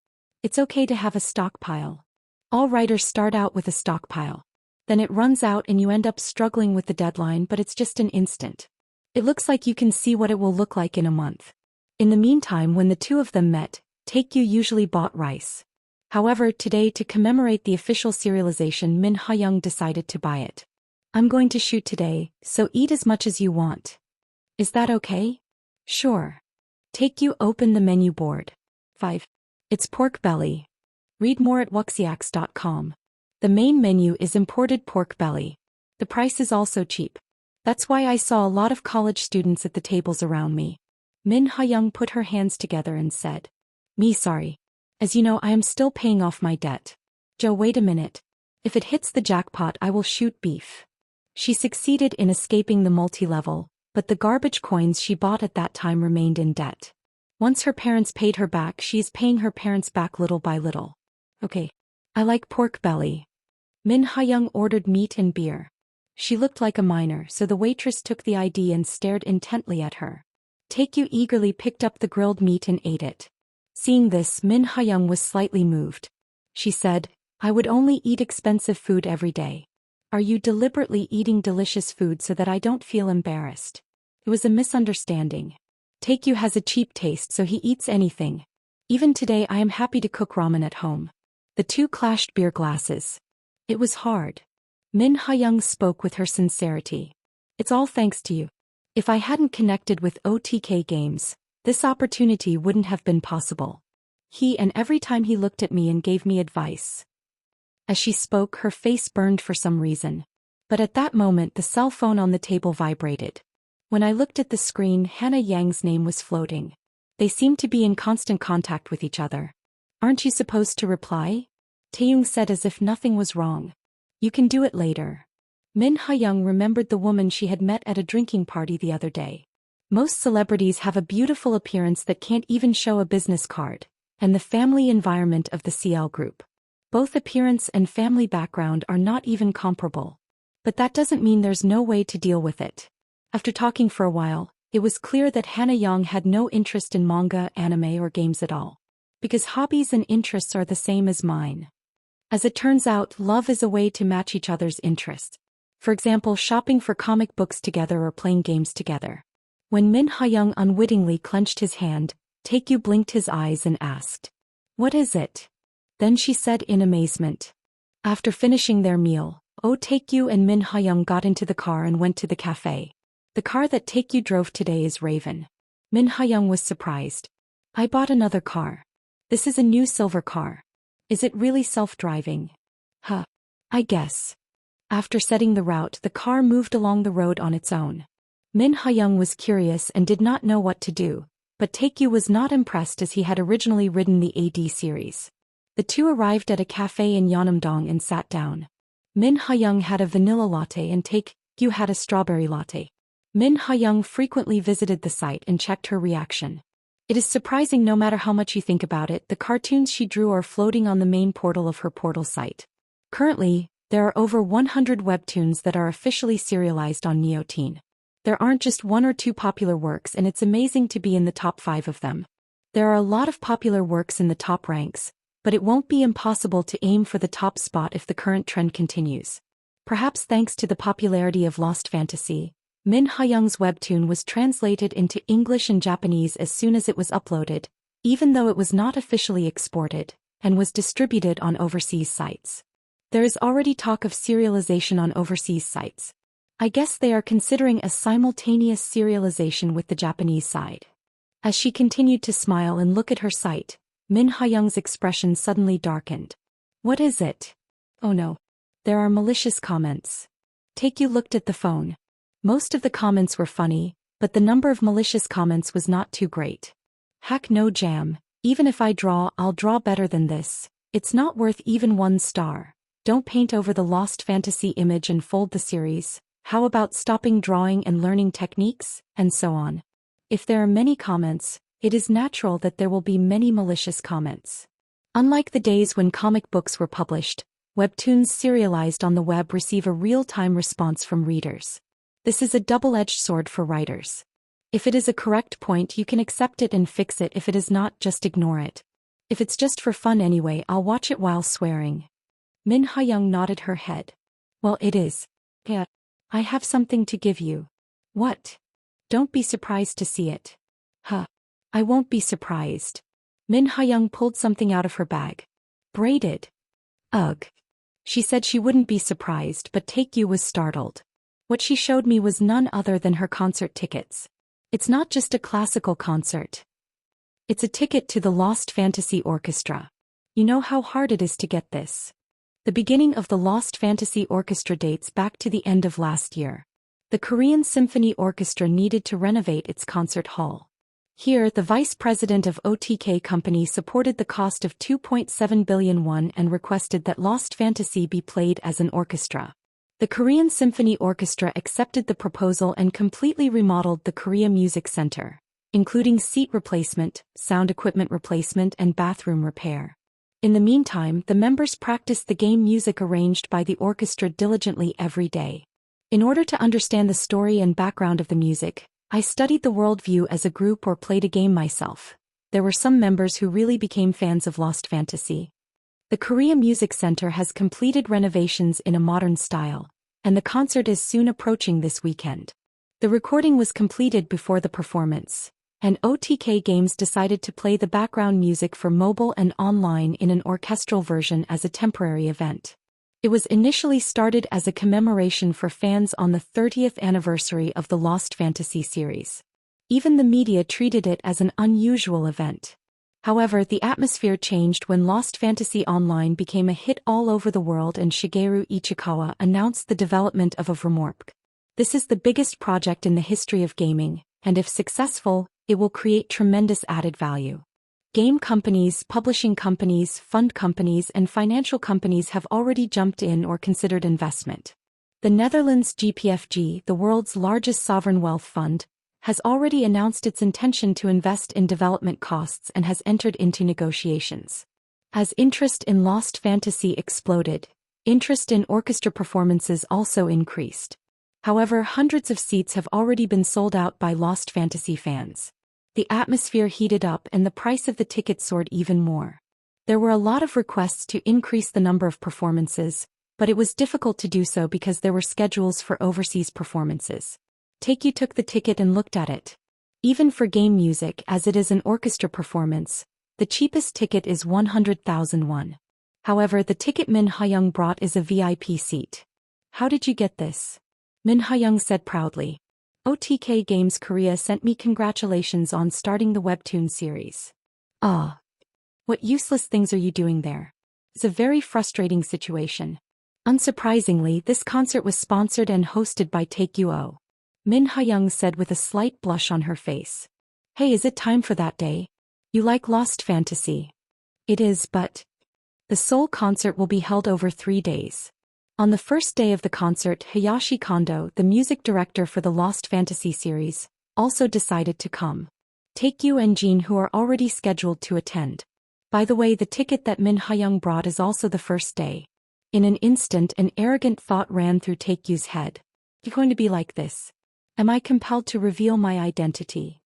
It's okay to have a stockpile. All writers start out with a stockpile. Then it runs out and you end up struggling with the deadline, but it's just an instant. It looks like you can see what it will look like in a month. In the meantime, when the two of them met, Taekyu usually bought rice. However, today, to commemorate the official serialization, Min Ha-young decided to buy it. I'm going to shoot today, so eat as much as you want. Is that okay? Sure. Taekyu opened the menu board. 5. It's pork belly. Read more at wuxiax.com. The main menu is imported pork belly. The price is also cheap. That's why I saw a lot of college students at the tables around me. Min Ha-young put her hands together and said. Me sorry. As you know, I am still paying off my debt. Joe, wait a minute. If it hits the jackpot, I will shoot beef. She succeeded in escaping the multi-level, but the garbage coins she bought at that time remained in debt. Once her parents paid her back, she is paying her parents back little by little. Okay. I like pork belly. Min Ha-young ordered meat and beer. She looked like a minor, so the waitress took the ID and stared intently at her. Taekyu eagerly picked up the grilled meat and ate it. Seeing this, Min Ha-young was slightly moved. She said, I would only eat expensive food every day. Are you deliberately eating delicious food so that I don't feel embarrassed? It was a misunderstanding. Taekyu has a cheap taste, so he eats anything. Even today I am happy to cook ramen at home. The two clashed beer glasses. It was hard. Min Ha-young spoke with her sincerity. It's all thanks to you. If I hadn't connected with OTK games, this opportunity wouldn't have been possible. And every time he looked at me and gave me advice. As she spoke, her face burned for some reason. But at that moment the cell phone on the table vibrated. When I looked at the screen, Hannah Yang's name was floating. They seemed to be in constant contact with each other. Aren't you supposed to reply? Taeyong said as if nothing was wrong. You can do it later. Min Ha-young remembered the woman she had met at a drinking party the other day. Most celebrities have a beautiful appearance that can't even show a business card. and the family environment of the CL group. Both appearance and family background are not even comparable. But that doesn't mean there's no way to deal with it. After talking for a while, it was clear that Hannah Young had no interest in manga, anime, or games at all. Because hobbies and interests are the same as mine. As it turns out, love is a way to match each other's interests. For example, shopping for comic books together or playing games together. When Min Ha-young unwittingly clenched his hand, Taekyu blinked his eyes and asked, "What is it?" Then she said in amazement. After finishing their meal, Taekyu and Min Ha-young got into the car and went to the cafe. The car that Taekyu drove today is Raven. Min Ha-young was surprised. "I bought another car. This is a new silver car. Is it really self-driving?" I guess." After setting the route, the car moved along the road on its own. Min Ha-young was curious and did not know what to do, but Taekyu was not impressed as he had originally ridden the AD series. The two arrived at a cafe in Yeonam-dong and sat down. Min Ha-young had a vanilla latte and Taekyu had a strawberry latte. Min Ha-young frequently visited the site and checked her reaction. It is surprising no matter how much you think about it, the cartoons she drew are floating on the main portal of her portal site. Currently, there are over 100 webtoons that are officially serialized on Neoteen. There aren't just one or two popular works, and it's amazing to be in the top 5 of them. There are a lot of popular works in the top ranks, but it won't be impossible to aim for the top spot if the current trend continues. Perhaps thanks to the popularity of Lost Fantasy, Min Ha-young's webtoon was translated into English and Japanese as soon as it was uploaded, even though it was not officially exported, and was distributed on overseas sites. There is already talk of serialization on overseas sites. I guess they are considering a simultaneous serialization with the Japanese side. As she continued to smile and look at her site, Min Ha-young's expression suddenly darkened. "What is it?" "Oh no. There are malicious comments." Taekyu looked at the phone. Most of the comments were funny, but the number of malicious comments was not too great. "Hack no jam. Even if I draw, I'll draw better than this. It's not worth even 1 star. Don't paint over the Lost Fantasy image and fold the series. How about stopping drawing and learning techniques?" and so on. If there are many comments, it is natural that there will be many malicious comments. Unlike the days when comic books were published, webtoons serialized on the web receive a real-time response from readers. This is a double-edged sword for writers. If it is a correct point, you can accept it and fix it. If it is not, just ignore it. If it's just for fun anyway, I'll watch it while swearing. Min Ha-young nodded her head. "Well, it is. Yeah. I have something to give you." "What?" "Don't be surprised to see it." I won't be surprised." Min Ha-young pulled something out of her bag. "Braided." "Ugh." She said she wouldn't be surprised, but Taekyu was startled. What she showed me was none other than her concert tickets. It's not just a classical concert. It's a ticket to the Lost Fantasy Orchestra. You know how hard it is to get this. The beginning of the Lost Fantasy Orchestra dates back to the end of last year. The Korean Symphony Orchestra needed to renovate its concert hall. Here, the vice president of OTK company supported the cost of 2.7 billion won and requested that Lost Fantasy be played as an orchestra. The Korean Symphony Orchestra accepted the proposal and completely remodeled the Korea Music Center, including seat replacement, sound equipment replacement, and bathroom repair. In the meantime, the members practiced the game music arranged by the orchestra diligently every day. In order to understand the story and background of the music, I studied the worldview as a group or played a game myself. There were some members who really became fans of Lost Fantasy. The Korea Music Center has completed renovations in a modern style, and the concert is soon approaching this weekend. The recording was completed before the performance, and OTK Games decided to play the background music for mobile and online in an orchestral version as a temporary event. It was initially started as a commemoration for fans on the 30th anniversary of the Lost Fantasy series. Even the media treated it as an unusual event. However, the atmosphere changed when Lost Fantasy Online became a hit all over the world and Shigeru Ichikawa announced the development of a remorpg. This is the biggest project in the history of gaming, and if successful, it will create tremendous added value. Game companies, publishing companies, fund companies, and financial companies have already jumped in or considered investment. The Netherlands GPFG, the world's largest sovereign wealth fund, has already announced its intention to invest in development costs and has entered into negotiations. As interest in Lost Fantasy exploded, interest in orchestra performances also increased. However, hundreds of seats have already been sold out by Lost Fantasy fans. The atmosphere heated up and the price of the ticket soared even more. There were a lot of requests to increase the number of performances, but it was difficult to do so because there were schedules for overseas performances. Taekyu took the ticket and looked at it. Even for game music, as it is an orchestra performance, the cheapest ticket is 100,000 won. However, the ticket Min Ha-young brought is a VIP seat. How did you get this? Min Ha-young said proudly. OTK Games Korea sent me congratulations on starting the webtoon series. Ah. What useless things are you doing there? It's a very frustrating situation. Unsurprisingly, this concert was sponsored and hosted by Taekyu. Min Ha-young said with a slight blush on her face. Hey, is it time for that day? You like Lost Fantasy? It is, but the Seoul concert will be held over 3 days. On the first day of the concert, Hayashi Kondo, the music director for the Lost Fantasy series, also decided to come. Taekyu and Jin, who are already scheduled to attend. By the way, the ticket that Min Ha-young brought is also the first day. In an instant, an arrogant thought ran through Taekyu's head. It's going to be like this. Am I compelled to reveal my identity?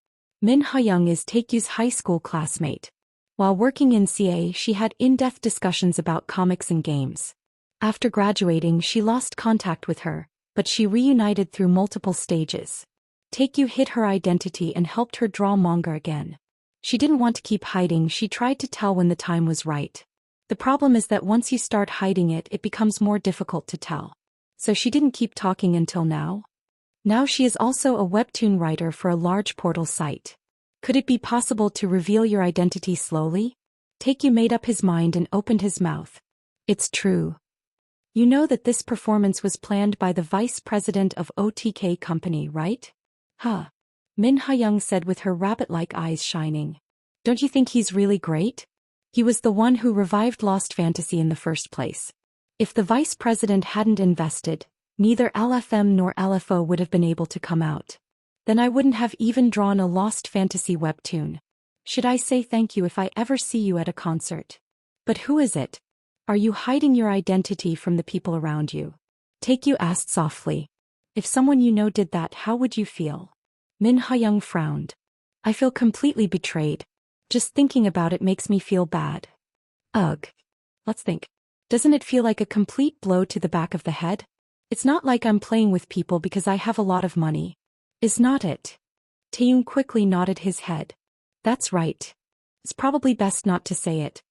Min Ha-young is Taekyu's high school classmate. While working in CA, she had in-depth discussions about comics and games. After graduating, she lost contact with her, but she reunited through multiple stages. Taekyu hid her identity and helped her draw manga again. She didn't want to keep hiding, she tried to tell when the time was right. The problem is that once you start hiding it, it becomes more difficult to tell. So she didn't keep talking until now. Now she is also a webtoon writer for a large portal site. Could it be possible to reveal your identity slowly? Taekyu made up his mind and opened his mouth. It's true. You know that this performance was planned by the vice president of OTK company, right? Huh. Min Ha-young said with her rabbit-like eyes shining. Don't you think he's really great? He was the one who revived Lost Fantasy in the first place. If the vice president hadn't invested, neither LFM nor LFO would have been able to come out. Then I wouldn't have even drawn a Lost Fantasy webtoon. Should I say thank you if I ever see you at a concert? But who is it? Are you hiding your identity from the people around you? Taekyu asked softly. If someone you know did that, how would you feel? Min Ha-young frowned. I feel completely betrayed. Just thinking about it makes me feel bad. Ugh. Let's think. Doesn't it feel like a complete blow to the back of the head? It's not like I'm playing with people because I have a lot of money. Is not it? Taeyun quickly nodded his head. That's right. It's probably best not to say it.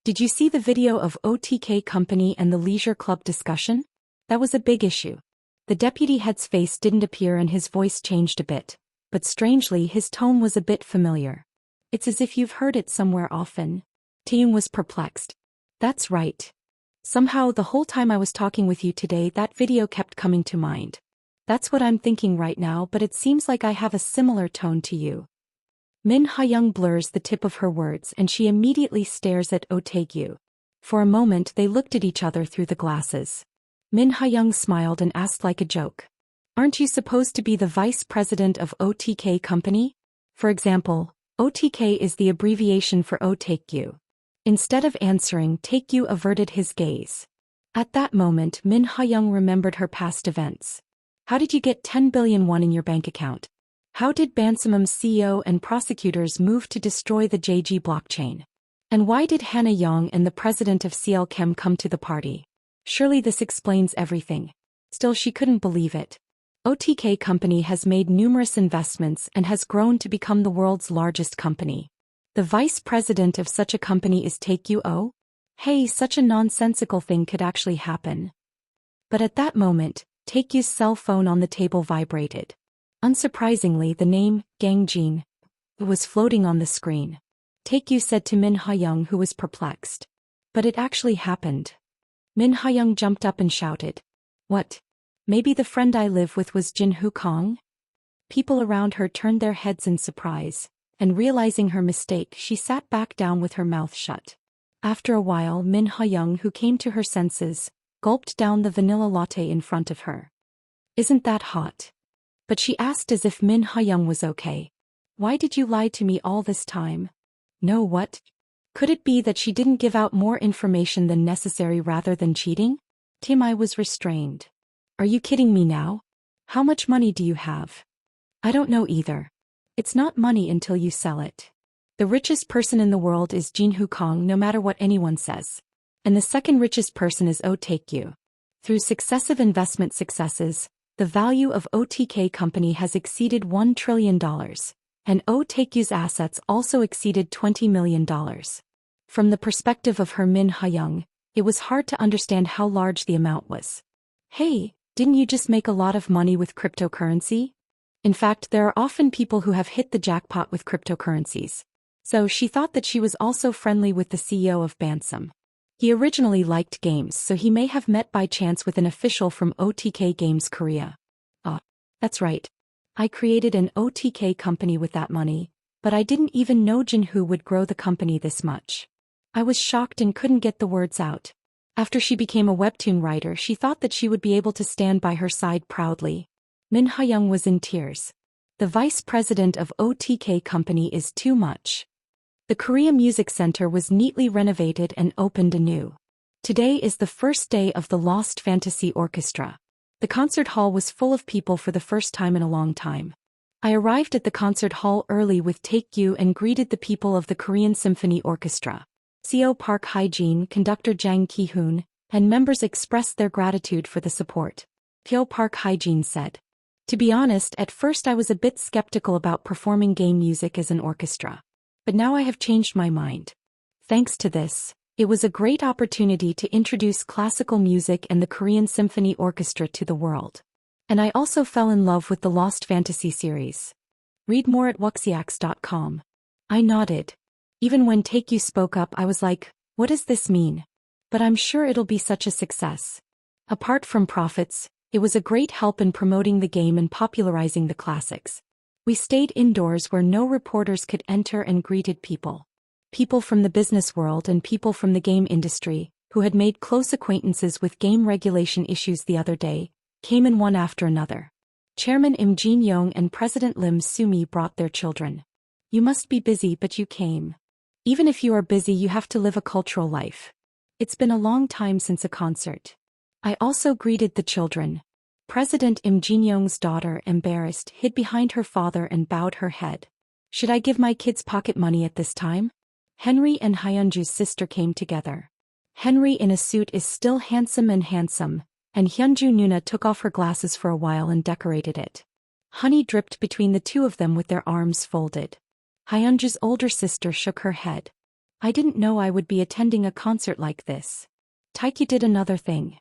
Did you see the video of OTK company and the leisure club discussion? That was a big issue. The deputy head's face didn't appear and his voice changed a bit, but strangely his tone was a bit familiar. It's as if you've heard it somewhere often. Taeyun was perplexed. That's right. Somehow the whole time I was talking with you today that video kept coming to mind. That's what I'm thinking right now, but it seems like I have a similar tone to you. Min Ha-young blurs the tip of her words and she immediately stares at Taekyu. For a moment they looked at each other through the glasses. Min Ha-young smiled and asked like a joke. Aren't you supposed to be the vice president of OTK company? For example, OTK is the abbreviation for Taekyu. Instead of answering, Taekyu averted his gaze. At that moment, Min Ha-young remembered her past events. How did you get 10 billion won in your bank account? How did Bansamum's CEO and prosecutors move to destroy the JG blockchain? And why did Hannah Young and the president of CL Chem come to the party? Surely this explains everything. Still, she couldn't believe it. OTK company has made numerous investments and has grown to become the world's largest company. The vice president of such a company is Taekyu. Hey, such a nonsensical thing could actually happen. But at that moment, Taekyu's cell phone on the table vibrated. Unsurprisingly, the name, Gangjin, was floating on the screen. Taekyu said to Min Ha-young, who was perplexed. But it actually happened. Min Ha-young jumped up and shouted. What? Maybe the friend I live with was Jin Hu-kong? People around her turned their heads in surprise, and realizing her mistake, she sat back down with her mouth shut. After a while, Min Ha-young, who came to her senses, gulped down the vanilla latte in front of her. Isn't that hot? But she asked as if Min Ha-young was okay. Why did you lie to me all this time? No, what? Could it be that she didn't give out more information than necessary rather than cheating? Tim-I was restrained. Are you kidding me now? How much money do you have? I don't know either. It's not money until you sell it. The richest person in the world is Jin Hu-kong no matter what anyone says. And the second richest person is Oh Taekyu. Through successive investment successes, the value of OTK company has exceeded $1 trillion, and Oh Taekyu's assets also exceeded $20 million. From the perspective of her Min Ha-young, it was hard to understand how large the amount was. Hey, didn't you just make a lot of money with cryptocurrency? In fact, there are often people who have hit the jackpot with cryptocurrencies. So she thought that she was also friendly with the CEO of Bansum. He originally liked games, so he may have met by chance with an official from OTK Games Korea. That's right. I created an OTK company with that money, but I didn't even know Jinhoo would grow the company this much. I was shocked and couldn't get the words out. After she became a webtoon writer, she thought that she would be able to stand by her side proudly. Min Ha-young was in tears. The vice president of OTK company is too much. The Korea Music Center was neatly renovated and opened anew. Today is the first day of the Lost Fantasy Orchestra. The concert hall was full of people for the first time in a long time. I arrived at the concert hall early with Taekyu and greeted the people of the Korean Symphony Orchestra. CO Park Hye-jin, conductor Jang Ki-hoon, and members expressed their gratitude for the support. CO Park Hye-jin said. To be honest, at first I was a bit skeptical about performing game music as an orchestra. But now I have changed my mind. Thanks to this, it was a great opportunity to introduce classical music and the Korean Symphony Orchestra to the world. And I also fell in love with the Lost Fantasy series. Read more at wuxiax.com. I nodded. Even when Taekyu spoke up, I was like, what does this mean? But I'm sure it'll be such a success. Apart from profits, it was a great help in promoting the game and popularizing the classics. We stayed indoors where no reporters could enter and greeted people. People from the business world and people from the game industry, who had made close acquaintances with game regulation issues the other day, came in one after another. Chairman Im Jin-young and President Lim Soo-mi brought their children. You must be busy, but you came. Even if you are busy, you have to live a cultural life. It's been a long time since a concert. I also greeted the children. President Im Jin-young's daughter, embarrassed, hid behind her father and bowed her head. Should I give my kids pocket money at this time? Henry and Hyunju's sister came together. Henry in a suit is still handsome, and Hyunju Nuna took off her glasses for a while and decorated it. Honey dripped between the two of them with their arms folded. Hyunju's older sister shook her head. I didn't know I would be attending a concert like this. Taekyu did another thing.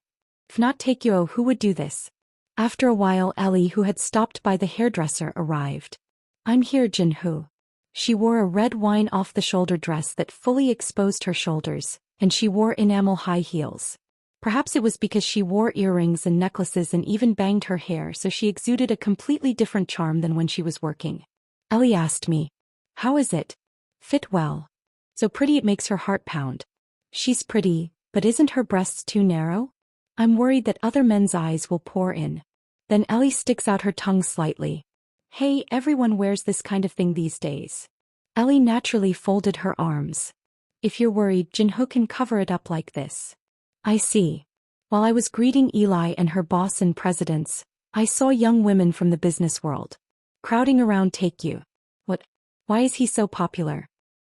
If not Taekyu, who would do this? After a while, Ellie, who had stopped by the hairdresser, arrived. I'm here, Jinhoo. She wore a red wine off-the-shoulder dress that fully exposed her shoulders, and she wore enamel high heels. Perhaps it was because she wore earrings and necklaces and even banged her hair, so she exuded a completely different charm than when she was working. Ellie asked me, how is it? Fit well. So pretty it makes her heart pound. She's pretty, but isn't her breasts too narrow? I'm worried that other men's eyes will pour in. Then Ellie sticks out her tongue slightly. Hey, everyone wears this kind of thing these days. Ellie naturally folded her arms. If you're worried, Jinhoo can cover it up like this. I see. While I was greeting Eli and her boss and presidents, I saw young women from the business world crowding around Taekyu. What? Why is he so popular?